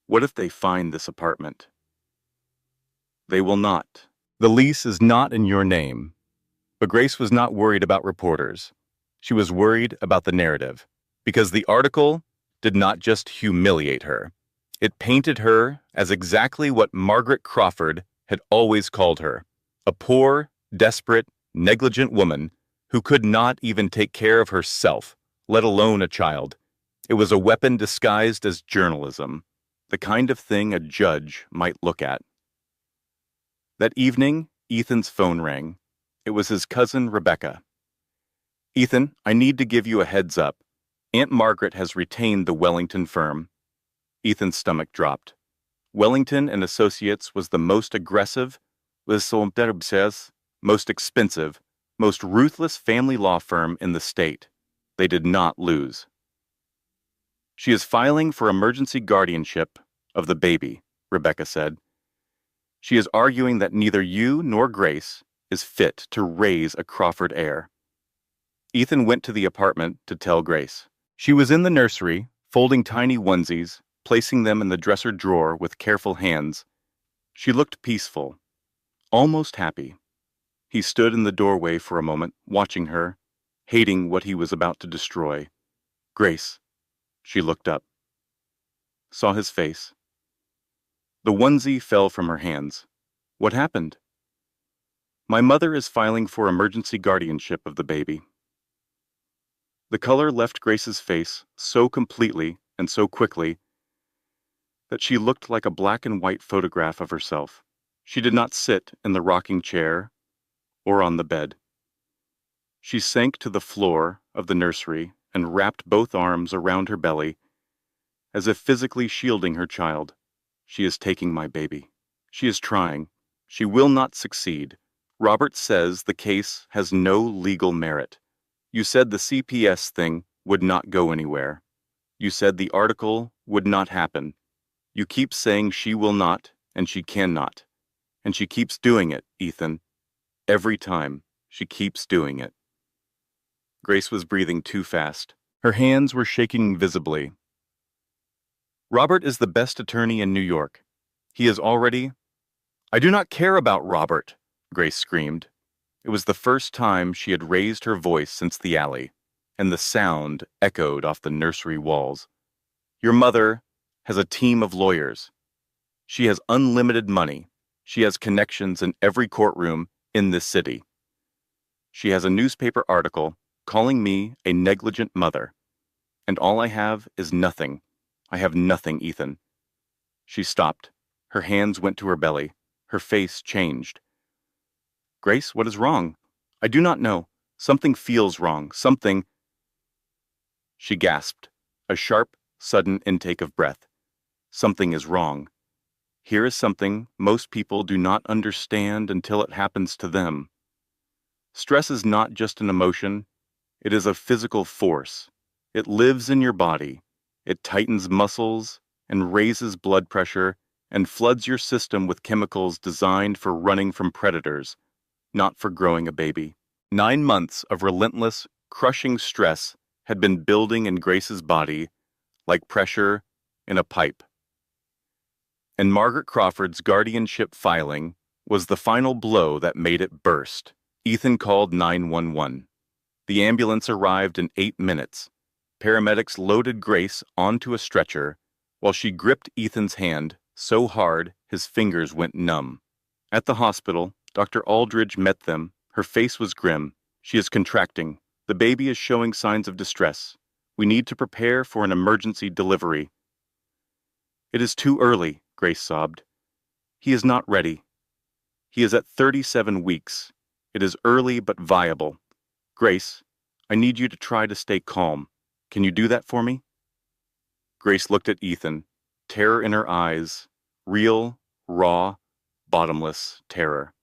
What if they find this apartment?" "They will not. The lease is not in your name." But Grace was not worried about reporters. She was worried about the narrative, because the article did not just humiliate her. It painted her as exactly what Margaret Crawford had always called her, a poor, desperate, negligent woman who could not even take care of herself, let alone a child. It was a weapon disguised as journalism, the kind of thing a judge might look at. That evening, Ethan's phone rang. It was his cousin, Rebecca. "Ethan, I need to give you a heads up. Aunt Margaret has retained the Wellington firm." Ethan's stomach dropped. Wellington and Associates was the most aggressive, most expensive, most ruthless family law firm in the state. They did not lose. "She is filing for emergency guardianship of the baby," Rebecca said. "She is arguing that neither you nor Grace is fit to raise a Crawford heir." Ethan went to the apartment to tell Grace. She was in the nursery, folding tiny onesies, placing them in the dresser drawer with careful hands. She looked peaceful, almost happy. He stood in the doorway for a moment, watching her, hating what he was about to destroy. "Grace." She looked up. Saw his face. The onesie fell from her hands. "What happened?" "My mother is filing for emergency guardianship of the baby." The color left Grace's face so completely and so quickly that she looked like a black and white photograph of herself. She did not sit in the rocking chair or on the bed. She sank to the floor of the nursery and wrapped both arms around her belly, as if physically shielding her child. "She is taking my baby. She is trying. She will not succeed. Robert says the case has no legal merit. You said the CPS thing would not go anywhere. You said the article would not happen. You keep saying she will not, and she cannot. And she keeps doing it, Ethan. Every time, she keeps doing it." Grace was breathing too fast. Her hands were shaking visibly. Robert is the best attorney in New York. He is already— I do not care about Robert, Grace screamed. It was the first time she had raised her voice since the alley, and the sound echoed off the nursery walls. Your mother has a team of lawyers. She has unlimited money. She has connections in every courtroom in this city. She has a newspaper article calling me a negligent mother. And all I have is nothing. I have nothing, Ethan. She stopped. Her hands went to her belly. Her face changed. Grace, what is wrong? I do not know. Something feels wrong. Something— She gasped, a sharp, sudden intake of breath. Something is wrong. Here is something most people do not understand until it happens to them. Stress is not just an emotion. It is a physical force. It lives in your body. It tightens muscles and raises blood pressure and floods your system with chemicals designed for running from predators, not for growing a baby. 9 months of relentless, crushing stress had been building in Grace's body like pressure in a pipe. And Margaret Crawford's guardianship filing was the final blow that made it burst. Ethan called 911. The ambulance arrived in 8 minutes. Paramedics loaded Grace onto a stretcher while she gripped Ethan's hand so hard his fingers went numb. At the hospital, Dr. Aldridge met them. Her face was grim. She is contracting. The baby is showing signs of distress. We need to prepare for an emergency delivery. It is too early, Grace sobbed. He is not ready. He is at 37 weeks. It is early but viable. Grace, I need you to try to stay calm. Can you do that for me? Grace looked at Ethan, terror in her eyes, real, raw, bottomless terror.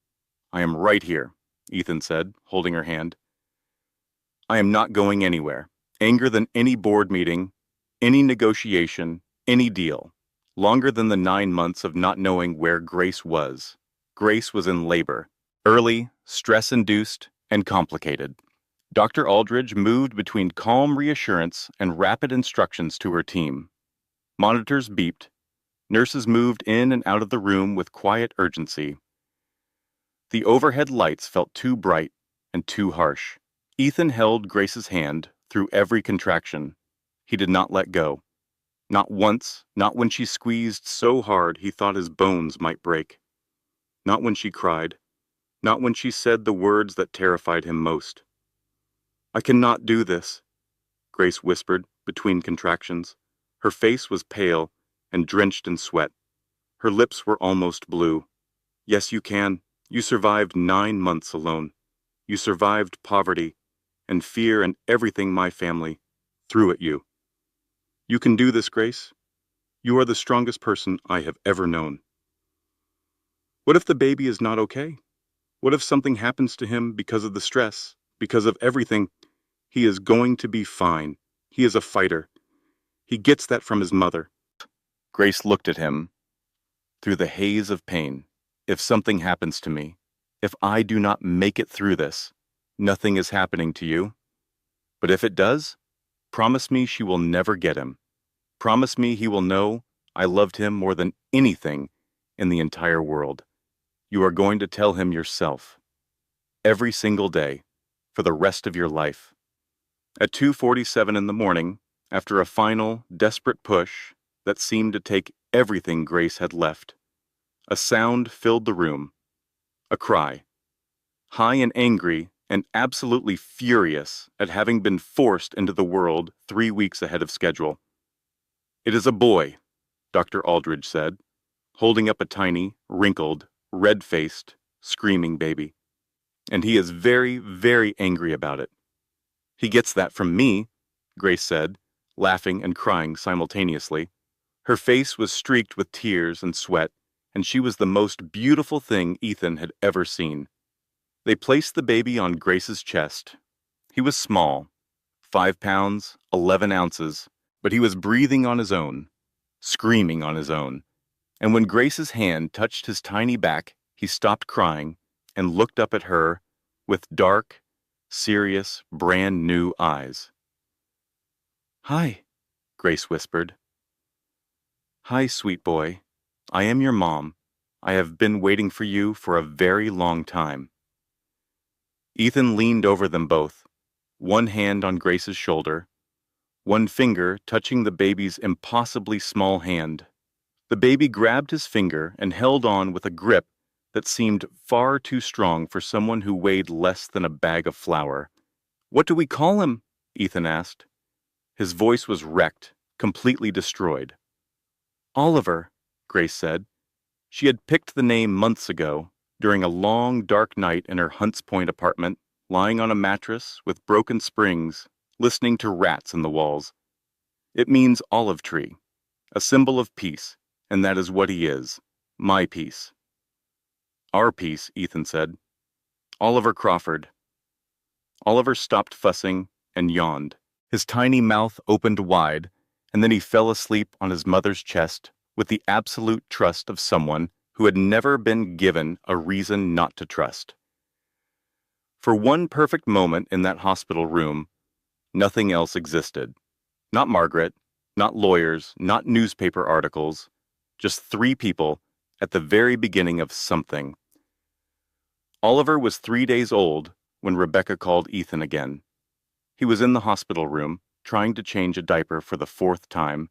I am right here, Ethan said, holding her hand. I am not going anywhere. Anger than any board meeting, any negotiation, any deal. Longer than the 9 months of not knowing where Grace was. Grace was in labor. Early, stress-induced, and complicated. Dr. Aldridge moved between calm reassurance and rapid instructions to her team. Monitors beeped. Nurses moved in and out of the room with quiet urgency. The overhead lights felt too bright and too harsh. Ethan held Grace's hand through every contraction. He did not let go. Not once, not when she squeezed so hard he thought his bones might break. Not when she cried. Not when she said the words that terrified him most. I cannot do this, Grace whispered between contractions. Her face was pale and drenched in sweat. Her lips were almost blue. Yes, you can. You survived 9 months alone. You survived poverty and fear and everything my family threw at you. You can do this, Grace. You are the strongest person I have ever known. What if the baby is not okay? What if something happens to him because of the stress, because of everything? He is going to be fine. He is a fighter. He gets that from his mother. Grace looked at him through the haze of pain. If something happens to me, if I do not make it through this, nothing is happening to you. But if it does, promise me she will never get him. Promise me he will know I loved him more than anything in the entire world. You are going to tell him yourself. Every single day, for the rest of your life. At 2:47 in the morning, after a final, desperate push that seemed to take everything Grace had left, a sound filled the room. A cry. High and angry and absolutely furious at having been forced into the world 3 weeks ahead of schedule. It is a boy, Dr. Aldridge said, holding up a tiny, wrinkled, red-faced, screaming baby. And he is very, very angry about it. He gets that from me, Grace said, laughing and crying simultaneously. Her face was streaked with tears and sweat, and she was the most beautiful thing Ethan had ever seen. They placed the baby on Grace's chest. He was small, 5 pounds, 11 ounces, but he was breathing on his own, screaming on his own. And when Grace's hand touched his tiny back, he stopped crying and looked up at her with dark, serious, brand-new eyes. Hi, Grace whispered. Hi, sweet boy. I am your mom. I have been waiting for you for a very long time. Ethan leaned over them both, one hand on Grace's shoulder, one finger touching the baby's impossibly small hand. The baby grabbed his finger and held on with a grip that seemed far too strong for someone who weighed less than a bag of flour. What do we call him? Ethan asked. His voice was wrecked, completely destroyed. Oliver, Grace said. She had picked the name months ago, during a long, dark night in her Hunts Point apartment, lying on a mattress with broken springs, listening to rats in the walls. It means olive tree, a symbol of peace, and that is what he is, my peace. Our peace, Ethan said. Oliver Crawford. Oliver stopped fussing and yawned. His tiny mouth opened wide, and then he fell asleep on his mother's chest with the absolute trust of someone who had never been given a reason not to trust. For one perfect moment in that hospital room, nothing else existed. Not Margaret, not lawyers, not newspaper articles, just three people at the very beginning of something. Oliver was 3 days old when Rebecca called Ethan again. He was in the hospital room, trying to change a diaper for the 4th time,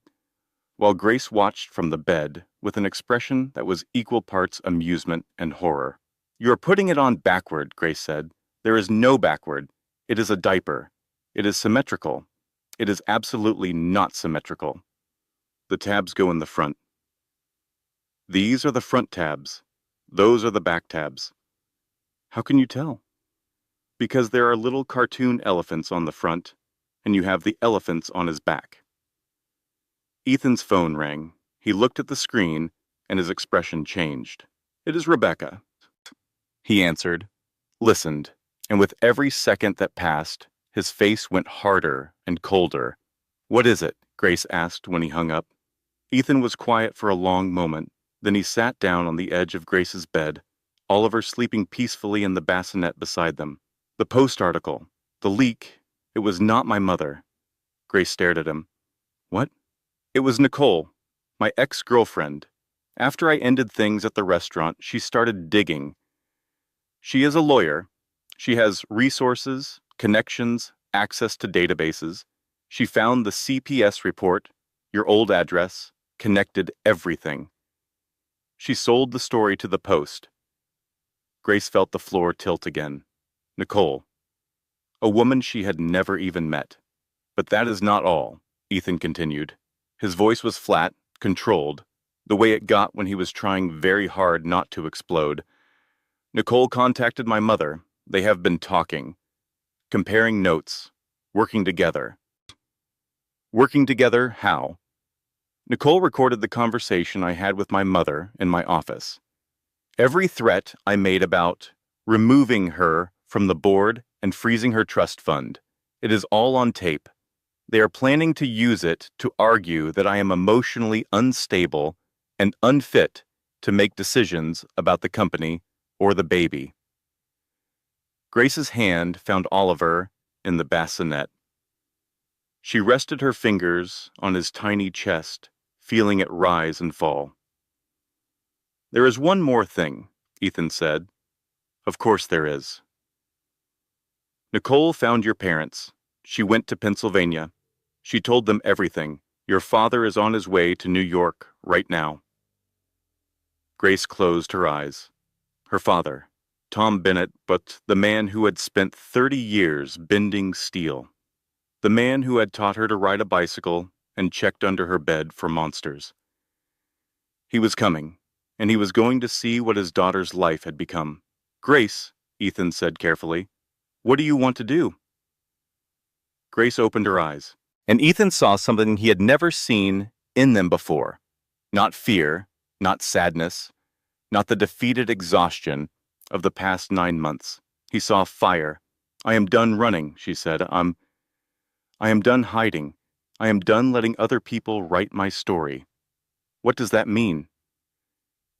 while Grace watched from the bed with an expression that was equal parts amusement and horror. You are putting it on backward, Grace said. There is no backward. It is a diaper. It is symmetrical. It is absolutely not symmetrical. The tabs go in the front. These are the front tabs. Those are the back tabs. How can you tell? Because there are little cartoon elephants on the front, and you have the elephants on his back. Ethan's phone rang. He looked at the screen, and his expression changed. It is Rebecca. He answered, listened, and with every second that passed, his face went harder and colder. What is it? Grace asked when he hung up. Ethan was quiet for a long moment. Then he sat down on the edge of Grace's bed, Oliver sleeping peacefully in the bassinet beside them. The Post article. The leak. It was not my mother. Grace stared at him. What? It was Nicole, my ex-girlfriend. After I ended things at the restaurant, she started digging. She is a lawyer. She has resources, connections, access to databases. She found the CPS report, your old address, connected everything. She sold the story to the Post. Grace felt the floor tilt again. Nicole. A woman she had never even met. But that is not all, Ethan continued. His voice was flat, controlled, the way it got when he was trying very hard not to explode. Nicole contacted my mother. They have been talking, comparing notes, working together. Working together, how? Nicole recorded the conversation I had with my mother in my office. Every threat I made about removing her from the board and freezing her trust fund. It is all on tape. They are planning to use it to argue that I am emotionally unstable and unfit to make decisions about the company or the baby. Grace's hand found Oliver in the bassinet. She rested her fingers on his tiny chest, feeling it rise and fall. There is one more thing, Ethan said. Of course there is. Nicole found your parents. She went to Pennsylvania. She told them everything. Your father is on his way to New York right now. Grace closed her eyes. Her father, Tom Bennett, but the man who had spent 30 years bending steel. The man who had taught her to ride a bicycle and checked under her bed for monsters. He was coming, and he was going to see what his daughter's life had become. Grace, Ethan said carefully, what do you want to do? Grace opened her eyes, and Ethan saw something he had never seen in them before. Not fear, not sadness, not the defeated exhaustion of the past 9 months. He saw fire. I am done running, she said. I am done hiding. I am done letting other people write my story. What does that mean?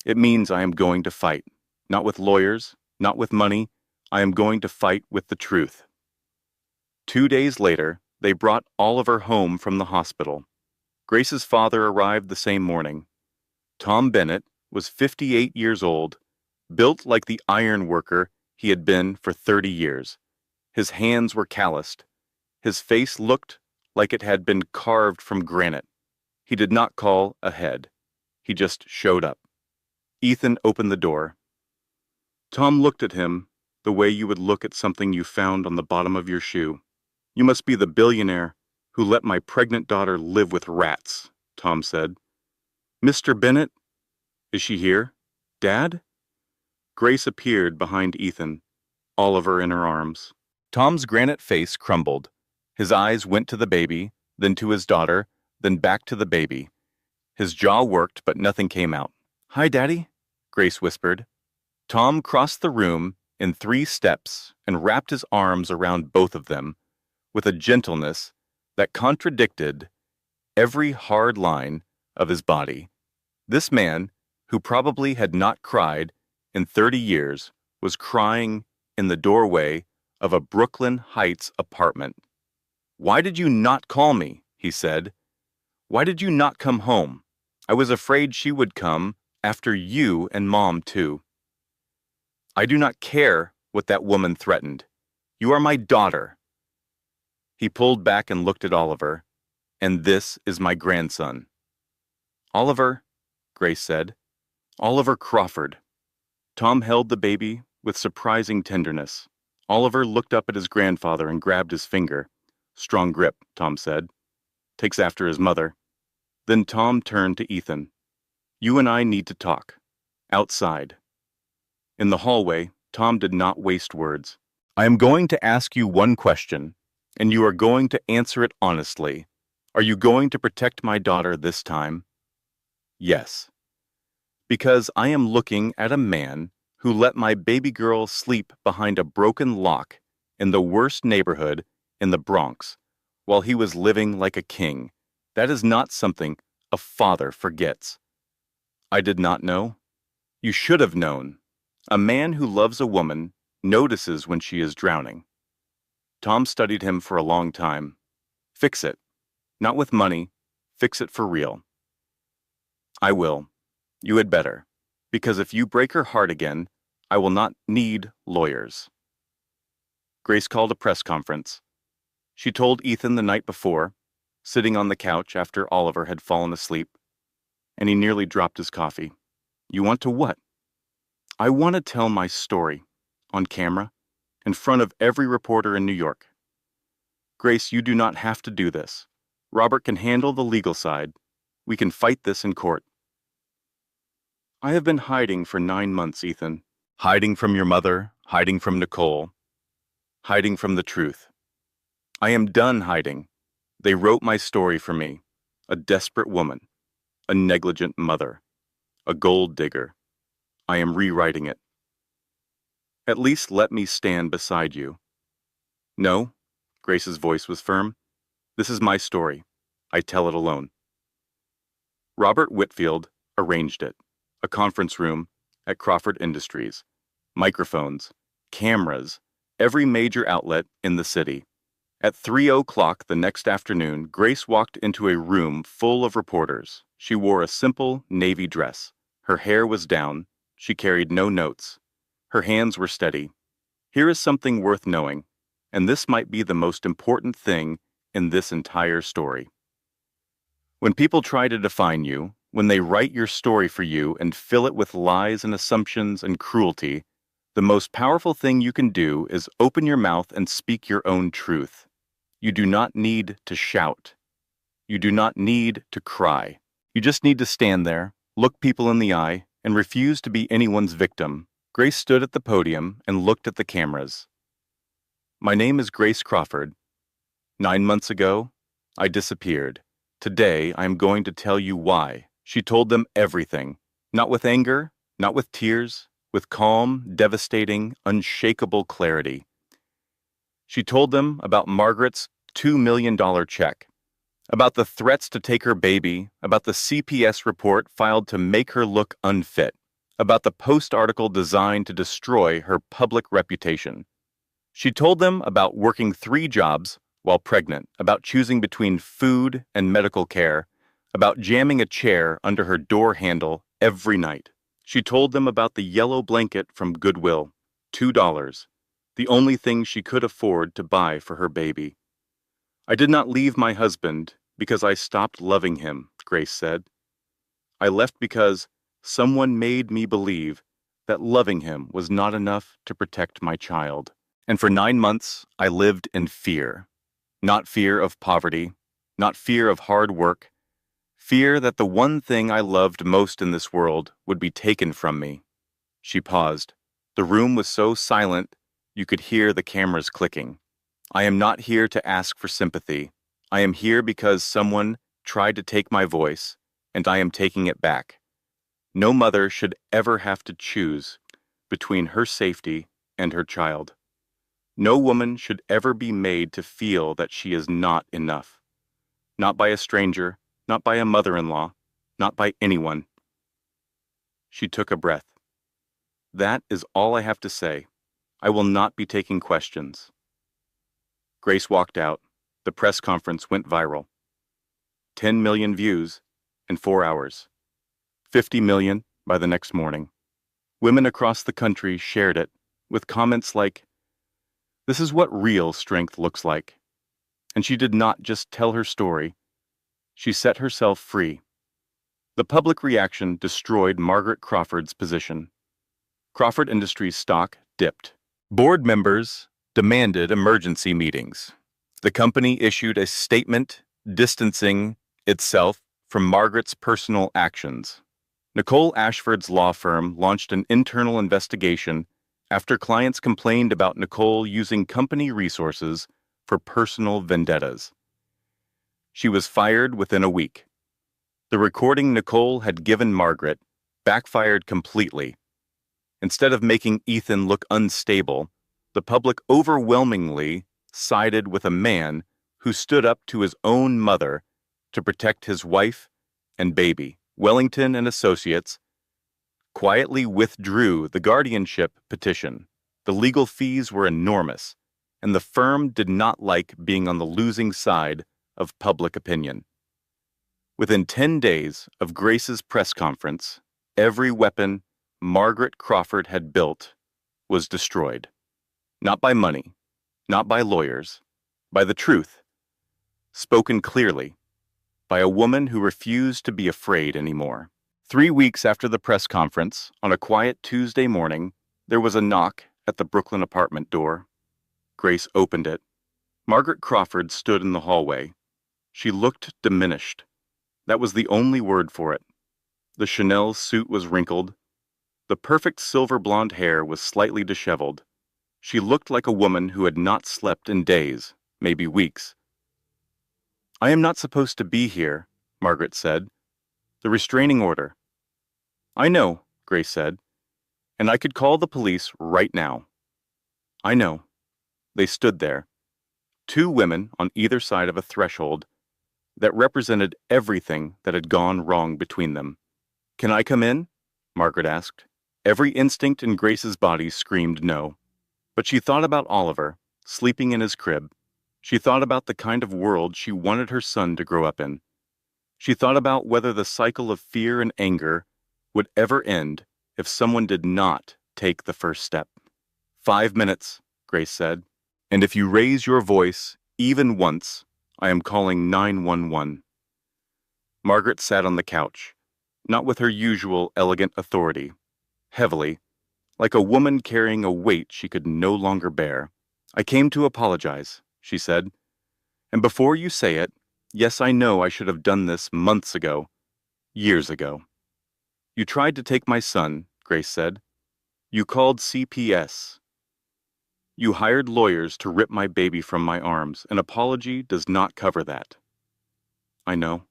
It means I am going to fight. Not with lawyers, not with money. I am going to fight with the truth. 2 days later, they brought Oliver home from the hospital. Grace's father arrived the same morning. Tom Bennett was 58 years old, built like the iron worker he had been for 30 years. His hands were calloused. His face looked like it had been carved from granite. He did not call ahead. He just showed up. Ethan opened the door. Tom looked at him the way you would look at something you found on the bottom of your shoe. "You must be the billionaire who let my pregnant daughter live with rats," Tom said. "Mr. Bennett? Is she here? Dad?" Grace appeared behind Ethan, Oliver in her arms. Tom's granite face crumbled. His eyes went to the baby, then to his daughter, then back to the baby. His jaw worked, but nothing came out. "Hi, Daddy," Grace whispered. Tom crossed the room in 3 steps and wrapped his arms around both of them with a gentleness that contradicted every hard line of his body. This man, who probably had not cried in 30 years, was crying in the doorway of a Brooklyn Heights apartment. "Why did you not call me?" he said. "Why did you not come home? I was afraid she would come after you and Mom, too." "I do not care what that woman threatened. You are my daughter." He pulled back and looked at Oliver. "And this is my grandson." "Oliver," Grace said. "Oliver Crawford." Tom held the baby with surprising tenderness. Oliver looked up at his grandfather and grabbed his finger. "Strong grip," Tom said. "Takes after his mother." Then Tom turned to Ethan. "You and I need to talk. Outside." In the hallway, Tom did not waste words. "I am going to ask you one question, and you are going to answer it honestly. Are you going to protect my daughter this time?" "Yes." "Because I am looking at a man who let my baby girl sleep behind a broken lock in the worst neighborhood in the Bronx while he was living like a king. That is not something a father forgets." "I did not know." "You should have known. A man who loves a woman notices when she is drowning." Tom studied him for a long time. "Fix it. Not with money. Fix it for real." "I will. You had better. Because if you break her heart again, I will not need lawyers." Grace called a press conference. She told Ethan the night before, sitting on the couch after Oliver had fallen asleep, and he nearly dropped his coffee. "You want to what?" "I want to tell my story, on camera, in front of every reporter in New York." "Grace, you do not have to do this. Robert can handle the legal side. We can fight this in court." "I have been hiding for 9 months, Ethan. Hiding from your mother, hiding from Nicole, hiding from the truth. I am done hiding. They wrote my story for me. A desperate woman, a negligent mother, a gold digger. I am rewriting it. At least let me stand beside you." "No," Grace's voice was firm. "This is my story. I tell it alone." Robert Whitfield arranged it. A conference room at Crawford Industries. Microphones, cameras, every major outlet in the city. At 3:00 the next afternoon, Grace walked into a room full of reporters. She wore a simple navy dress. Her hair was down. She carried no notes. Her hands were steady. Here is something worth knowing, and this might be the most important thing in this entire story. When people try to define you, when they write your story for you and fill it with lies and assumptions and cruelty, the most powerful thing you can do is open your mouth and speak your own truth. You do not need to shout. You do not need to cry. You just need to stand there, look people in the eye, and refuse to be anyone's victim. Grace stood at the podium and looked at the cameras. "My name is Grace Crawford. 9 months ago, I disappeared. Today, I am going to tell you why." She told them everything, not with anger, not with tears, with calm, devastating, unshakable clarity. She told them about Margaret's $2 million check, about the threats to take her baby, about the CPS report filed to make her look unfit, about the Post article designed to destroy her public reputation. She told them about working 3 jobs while pregnant, about choosing between food and medical care, about jamming a chair under her door handle every night. She told them about the yellow blanket from Goodwill, $2, the only thing she could afford to buy for her baby. I did not leave my husband because I stopped loving him, Grace said. I left because someone made me believe that loving him was not enough to protect my child. And for 9 months, I lived in fear. Not fear of poverty, not fear of hard work, fear that the one thing I loved most in this world would be taken from me. She paused. The room was so silent, you could hear the cameras clicking. I am not here to ask for sympathy. I am here because someone tried to take my voice, and I am taking it back. No mother should ever have to choose between her safety and her child. No woman should ever be made to feel that she is not enough. Not by a stranger, not by a mother-in-law, not by anyone. She took a breath. That is all I have to say. I will not be taking questions. Grace walked out. The press conference went viral. 10 million views in 4 hours. 50 million by the next morning. Women across the country shared it with comments like, "This is what real strength looks like." And she did not just tell her story. She set herself free. The public reaction destroyed Margaret Crawford's position. Crawford Industries stock dipped. Board members demanded emergency meetings. The company issued a statement distancing itself from Margaret's personal actions. Nicole Ashford's law firm launched an internal investigation after clients complained about Nicole using company resources for personal vendettas. She was fired within a week. The recording Nicole had given Margaret backfired completely. Instead of making Ethan look unstable, the public overwhelmingly sided with a man who stood up to his own mother to protect his wife and baby. Wellington and Associates quietly withdrew the guardianship petition. The legal fees were enormous, and the firm did not like being on the losing side of public opinion. Within 10 days of Grace's press conference, every weapon Margaret Crawford had built was destroyed. Not by money, not by lawyers, by the truth, spoken clearly, by a woman who refused to be afraid anymore. 3 weeks after the press conference, on a quiet Tuesday morning, there was a knock at the Brooklyn apartment door. Grace opened it. Margaret Crawford stood in the hallway. She looked diminished. That was the only word for it. The Chanel suit was wrinkled. The perfect silver blonde hair was slightly disheveled. She looked like a woman who had not slept in days, maybe weeks. "I am not supposed to be here," Margaret said. "The restraining order." "I know," Grace said, "and I could call the police right now." "I know." They stood there, 2 women on either side of a threshold that represented everything that had gone wrong between them. "Can I come in?" Margaret asked. Every instinct in Grace's body screamed no. But she thought about Oliver, sleeping in his crib. She thought about the kind of world she wanted her son to grow up in. She thought about whether the cycle of fear and anger would ever end if someone did not take the first step. "5 minutes," Grace said, "and if you raise your voice even once, I am calling 911. Margaret sat on the couch, not with her usual elegant authority, heavily, like a woman carrying a weight she could no longer bear. "I came to apologize," she said. "And before you say it, yes, I know I should have done this months ago, years ago." "You tried to take my son," Grace said. "You called CPS. You hired lawyers to rip my baby from my arms. An apology does not cover that." "I know."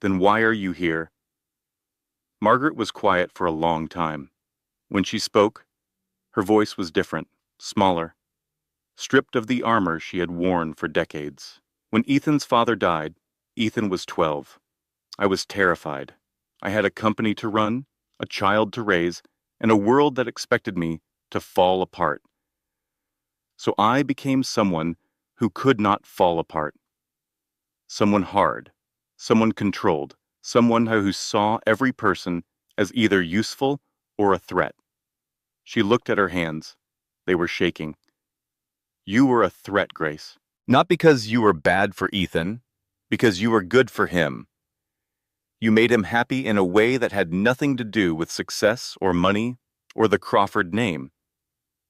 "Then why are you here?" Margaret was quiet for a long time. When she spoke, her voice was different, smaller, stripped of the armor she had worn for decades. "When Ethan's father died, Ethan was 12. I was terrified. I had a company to run, a child to raise, and a world that expected me to fall apart. So I became someone who could not fall apart. Someone hard, someone controlled, someone who saw every person as either useful or a threat. She looked at her hands. They were shaking. You were a threat, Grace. Not because you were bad for Ethan, because you were good for him. You made him happy in a way that had nothing to do with success or money or the Crawford name.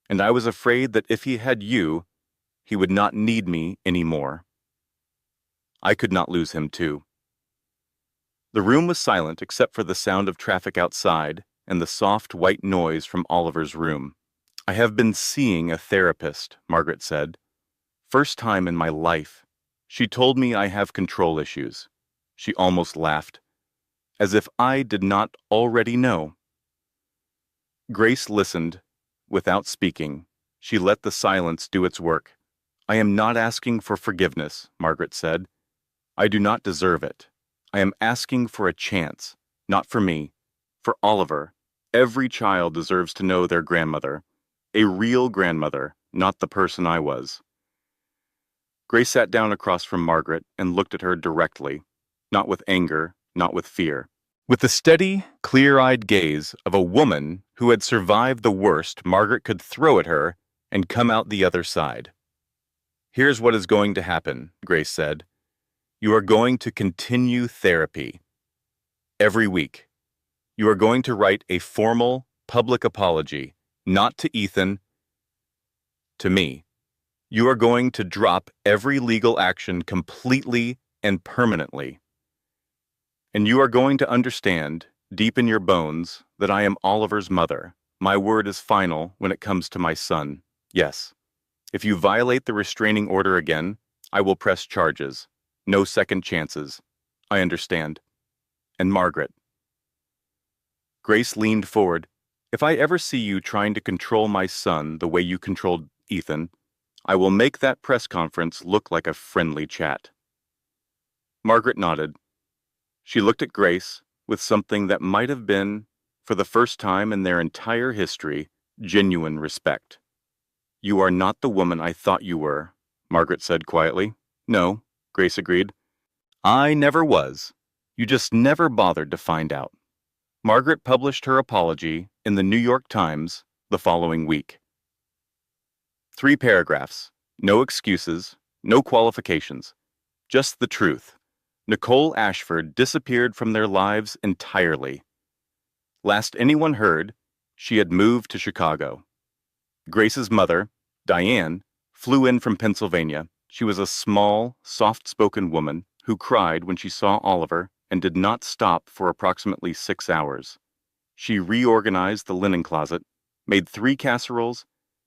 And I was afraid that if he had you, he would not need me anymore. I could not lose him too. The room was silent except for the sound of traffic outside and the soft white noise from Oliver's room. I have been seeing a therapist, Margaret said. First time in my life. She told me I have control issues. She almost laughed, as if I did not already know. Grace listened, without speaking. She let the silence do its work. I am not asking for forgiveness, Margaret said. I do not deserve it. I am asking for a chance, not for me, for Oliver. Every child deserves to know their grandmother, a real grandmother, not the person I was. Grace sat down across from Margaret and looked at her directly, not with anger, not with fear. With the steady, clear-eyed gaze of a woman who had survived the worst Margaret could throw at her and come out the other side. Here's what is going to happen, Grace said. You are going to continue therapy. Every week. You are going to write a formal, public apology, not to Ethan, to me. You are going to drop every legal action completely and permanently. And you are going to understand, deep in your bones, that I am Oliver's mother. My word is final when it comes to my son. Yes. If you violate the restraining order again, I will press charges. No second chances. I understand. And Margaret. Grace leaned forward. If I ever see you trying to control my son the way you controlled Ethan, I will make that press conference look like a friendly chat. Margaret nodded. She looked at Grace with something that might have been, for the first time in their entire history, genuine respect. You are not the woman I thought you were, Margaret said quietly. No, Grace agreed. I never was. You just never bothered to find out. Margaret published her apology in the New York Times the following week. 3 paragraphs, no excuses, no qualifications, just the truth. Nicole Ashford disappeared from their lives entirely. Last anyone heard, she had moved to Chicago. Grace's mother, Diane, flew in from Pennsylvania. She was a small, soft-spoken woman who cried when she saw Oliver and did not stop for approximately 6 hours. She reorganized the linen closet, made 3 casseroles,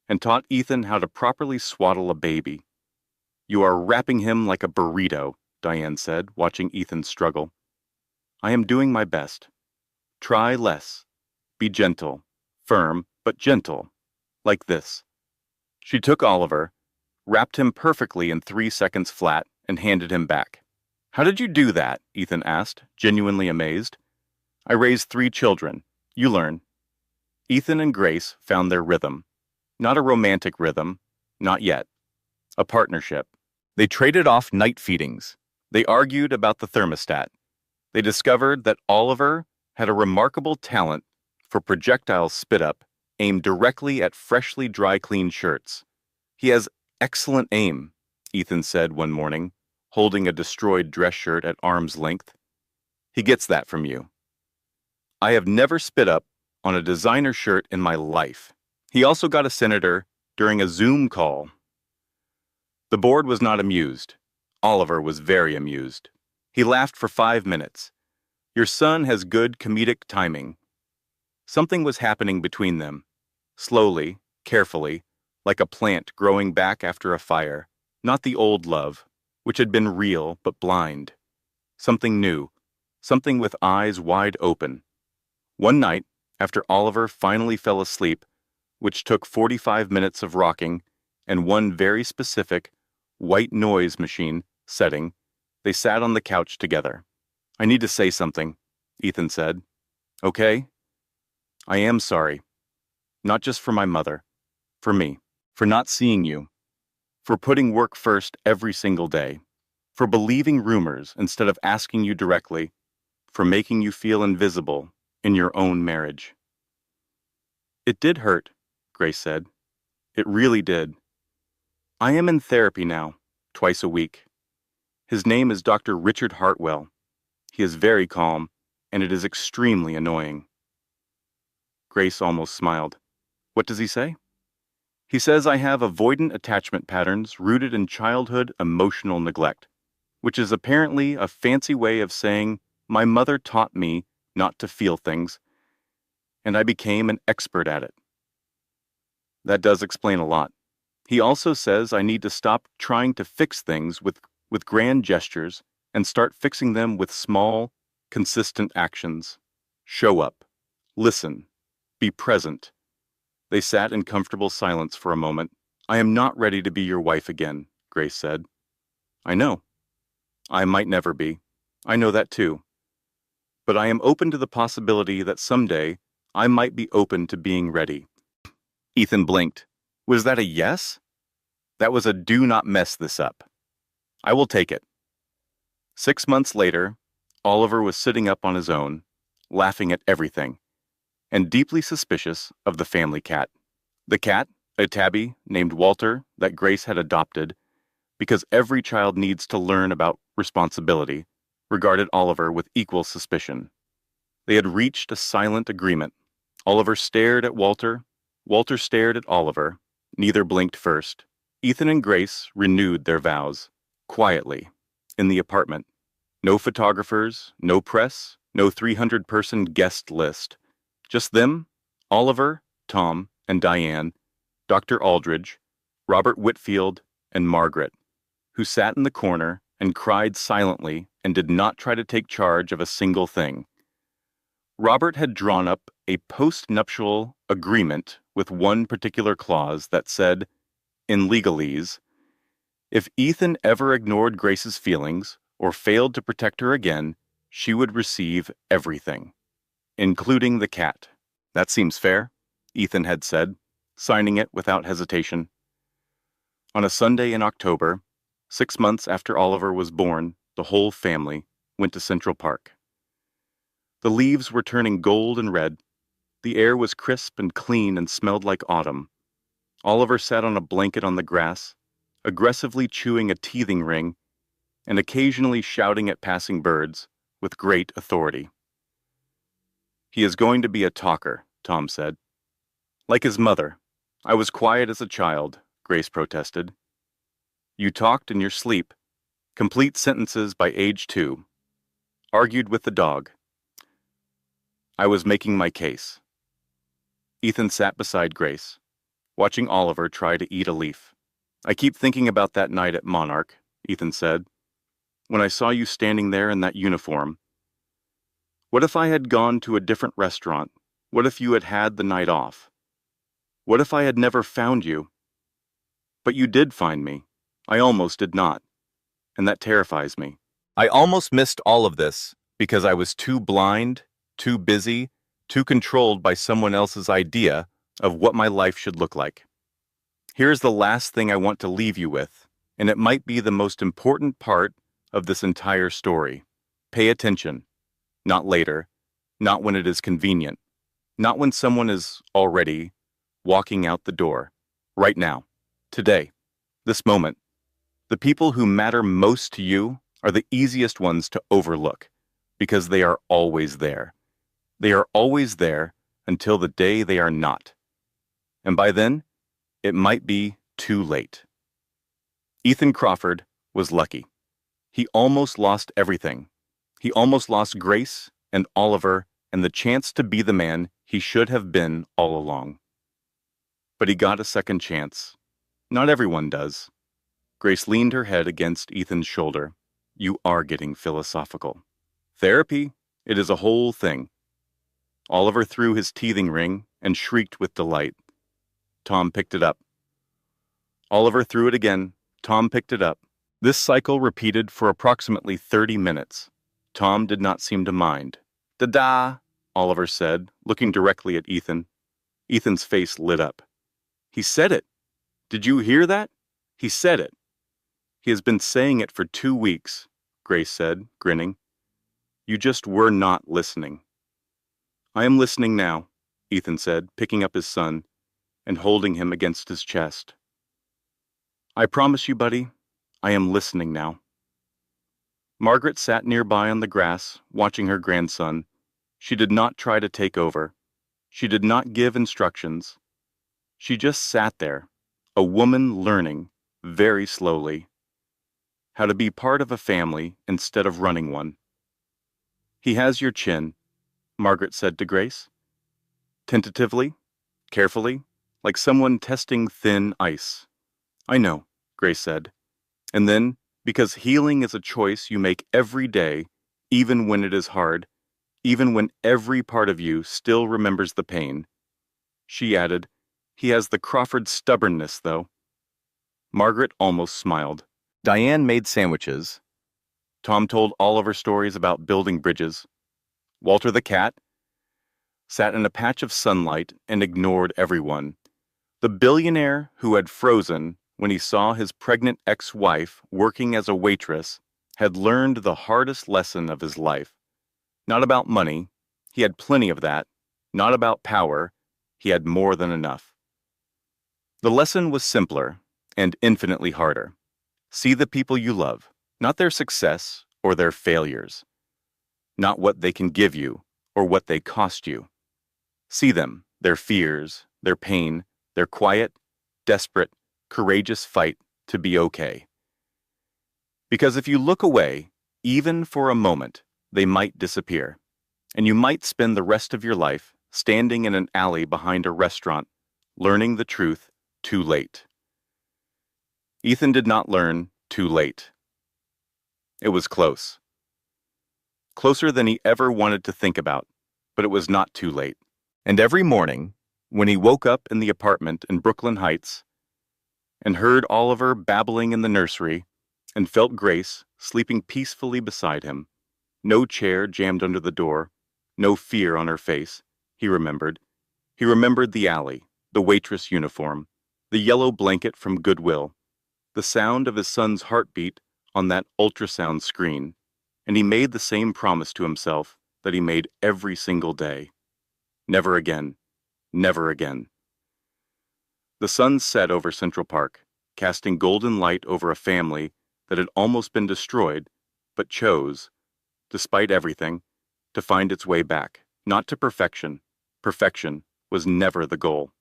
and taught Ethan how to properly swaddle a baby. You are wrapping him like a burrito, Diane said, watching Ethan struggle. I am doing my best. Try less. Be gentle, firm, but gentle, like this. She took Oliver, wrapped him perfectly in 3 seconds flat, and handed him back. How did you do that? Ethan asked, genuinely amazed. I raised 3 children. You learn. Ethan and Grace found their rhythm. Not a romantic rhythm, not yet. A partnership. They traded off night feedings. They argued about the thermostat. They discovered that Oliver had a remarkable talent for projectile spit-up aimed directly at freshly dry-cleaned shirts. He has excellent aim, Ethan said one morning, holding a destroyed dress shirt at arm's length. He gets that from you. I have never spit up on a designer shirt in my life. He also got a senator during a Zoom call. The board was not amused. Oliver was very amused. He laughed for 5 minutes. Your son has good comedic timing. Something was happening between them. Slowly, carefully, like a plant growing back after a fire. Not the old love, which had been real but blind. Something new. Something with eyes wide open. One night, after Oliver finally fell asleep, which took 45 minutes of rocking and one very specific white noise machine setting, they sat on the couch together. I need to say something, Ethan said. Okay? I am sorry. Not just for my mother. For me. For not seeing you. For putting work first every single day. for believing rumors instead of asking you directly, for making you feel invisible in your own marriage. It did hurt, Grace said. It really did. I am in therapy now, twice a week. His name is Dr. Richard Hartwell. He is very calm, and it is extremely annoying. Grace almost smiled. What does he say? He says I have avoidant attachment patterns rooted in childhood emotional neglect, which is apparently a fancy way of saying my mother taught me not to feel things, and I became an expert at it. That does explain a lot. He also says I need to stop trying to fix things with grand gestures and start fixing them with small, consistent actions. Show up. Listen. Be present. They sat in comfortable silence for a moment. I am not ready to be your wife again, Grace said. I know. I might never be. I know that too. But I am open to the possibility that someday I might be open to being ready. Ethan blinked. Was that a yes? That was a do not mess this up. I will take it. 6 months later, Oliver was sitting up on his own, laughing at everything, and deeply suspicious of the family cat. The cat, a tabby named Walter that Grace had adopted, because every child needs to learn about responsibility, regarded Oliver with equal suspicion. They had reached a silent agreement. Oliver stared at Walter. Walter stared at Oliver. Neither blinked first. Ethan and Grace renewed their vows, quietly, in the apartment. No photographers, no press, no 300-person guest list. Just them, Oliver, Tom, and Diane, Dr. Aldridge, Robert Whitfield, and Margaret, who sat in the corner and cried silently and did not try to take charge of a single thing. Robert had drawn up a post-nuptial agreement with one particular clause that said, in legalese, if Ethan ever ignored Grace's feelings or failed to protect her again, she would receive everything, including the cat. That seems fair, Ethan had said, signing it without hesitation. On a Sunday in October, 6 months after Oliver was born, the whole family went to Central Park. The leaves were turning gold and red. The air was crisp and clean and smelled like autumn. Oliver sat on a blanket on the grass, aggressively chewing a teething ring and occasionally shouting at passing birds with great authority. He is going to be a talker, Tom said. Like his mother. I was quiet as a child, Grace protested. You talked in your sleep, complete sentences by age 2. Argued with the dog. I was making my case. Ethan sat beside Grace, watching Oliver try to eat a leaf. I keep thinking about that night at Monarch, Ethan said, when I saw you standing there in that uniform. What if I had gone to a different restaurant? What if you had had the night off? What if I had never found you? But you did find me. I almost did not. And that terrifies me. I almost missed all of this because I was too blind, too busy, too controlled by someone else's idea of what my life should look like. Here's the last thing I want to leave you with, and it might be the most important part of this entire story. Pay attention. Not later, not when it is convenient, not when someone is already walking out the door. Right now, today, this moment. The people who matter most to you are the easiest ones to overlook because they are always there. They are always there until the day they are not. And by then, it might be too late. Ethan Crawford was lucky. He almost lost everything. He almost lost Grace and Oliver and the chance to be the man he should have been all along. But he got a second chance. Not everyone does. Grace leaned her head against Ethan's shoulder. You are getting philosophical. Therapy, it is a whole thing. Oliver threw his teething ring and shrieked with delight. Tom picked it up. Oliver threw it again. Tom picked it up. This cycle repeated for approximately 30 minutes. Tom did not seem to mind. Da-da, Oliver said, looking directly at Ethan. Ethan's face lit up. He said it. Did you hear that? He said it. He has been saying it for 2 weeks, Grace said, grinning. You just were not listening. I am listening now, Ethan said, picking up his son and holding him against his chest. I promise you, buddy, I am listening now. Margaret sat nearby on the grass, watching her grandson. She did not try to take over. She did not give instructions. She just sat there, a woman learning, very slowly, how to be part of a family instead of running one. He has your chin, Margaret said to Grace. Tentatively, carefully, like someone testing thin ice. I know, Grace said. And then, because healing is a choice you make every day, even when it is hard, even when every part of you still remembers the pain, she added, he has the Crawford stubbornness, though. Margaret almost smiled. Diane made sandwiches. Tom told Oliver stories about building bridges. Walter the cat sat in a patch of sunlight and ignored everyone. The billionaire who had frozen when he saw his pregnant ex-wife working as a waitress had learned the hardest lesson of his life. Not about money, he had plenty of that. Not about power, he had more than enough. The lesson was simpler and infinitely harder. See the people you love, not their success or their failures, not what they can give you or what they cost you. See them, their fears, their pain, their quiet, desperate, courageous fight to be okay. Because if you look away, even for a moment, they might disappear, and you might spend the rest of your life standing in an alley behind a restaurant, learning the truth too late. Ethan did not learn too late. It was close. Closer than he ever wanted to think about, but it was not too late. And every morning, when he woke up in the apartment in Brooklyn Heights and heard Oliver babbling in the nursery and felt Grace sleeping peacefully beside him, no chair jammed under the door, no fear on her face, he remembered. He remembered the alley, the waitress uniform, the yellow blanket from Goodwill, the sound of his son's heartbeat on that ultrasound screen, and he made the same promise to himself that he made every single day. Never again. Never again. The sun set over Central Park, casting golden light over a family that had almost been destroyed, but chose, despite everything, to find its way back, not to perfection. Perfection was never the goal.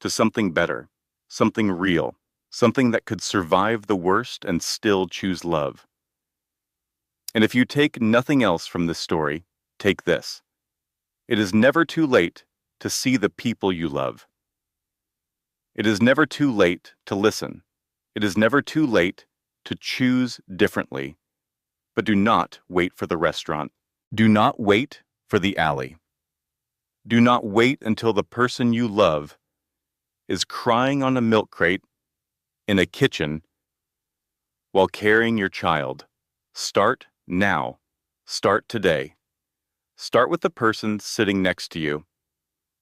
To something better, something real, something that could survive the worst and still choose love. And if you take nothing else from this story, take this. It is never too late to see the people you love. It is never too late to listen. It is never too late to choose differently. But do not wait for the restaurant. Do not wait for the alley. Do not wait until the person you love is crying on a milk crate in a kitchen while carrying your child. Start now. Start today. Start with the person sitting next to you.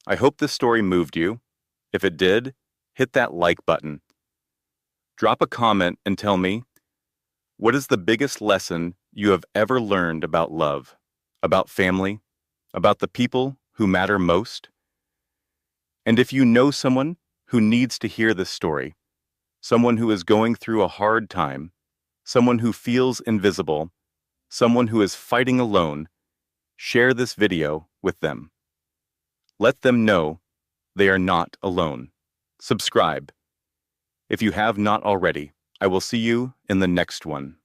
I hope this story moved you. If it did, hit that like button. Drop a comment and tell me, what is the biggest lesson you have ever learned about love, about family, about the people who matter most? And if you know someone who needs to hear this story, someone who is going through a hard time, someone who feels invisible, someone who is fighting alone, share this video with them. Let them know they are not alone. Subscribe. If you have not already, I will see you in the next one.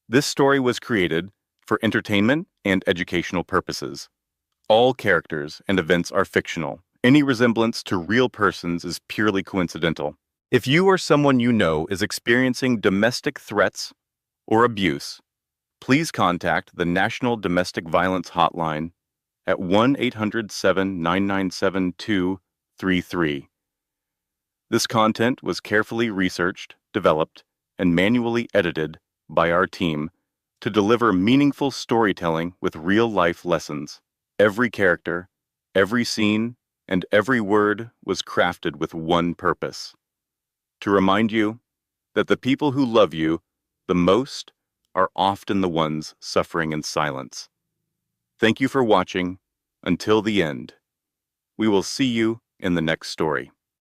This story was created for entertainment and educational purposes. All characters and events are fictional. Any resemblance to real persons is purely coincidental. If you or someone you know is experiencing domestic threats or abuse, please contact the National Domestic Violence Hotline at 1-800-7-997-233. This content was carefully researched, developed, and manually edited by our team to deliver meaningful storytelling with real-life lessons. Every character, every scene, and every word was crafted with one purpose: to remind you that the people who love you the most are often the ones suffering in silence. Thank you for watching until the end. We will see you in the next story.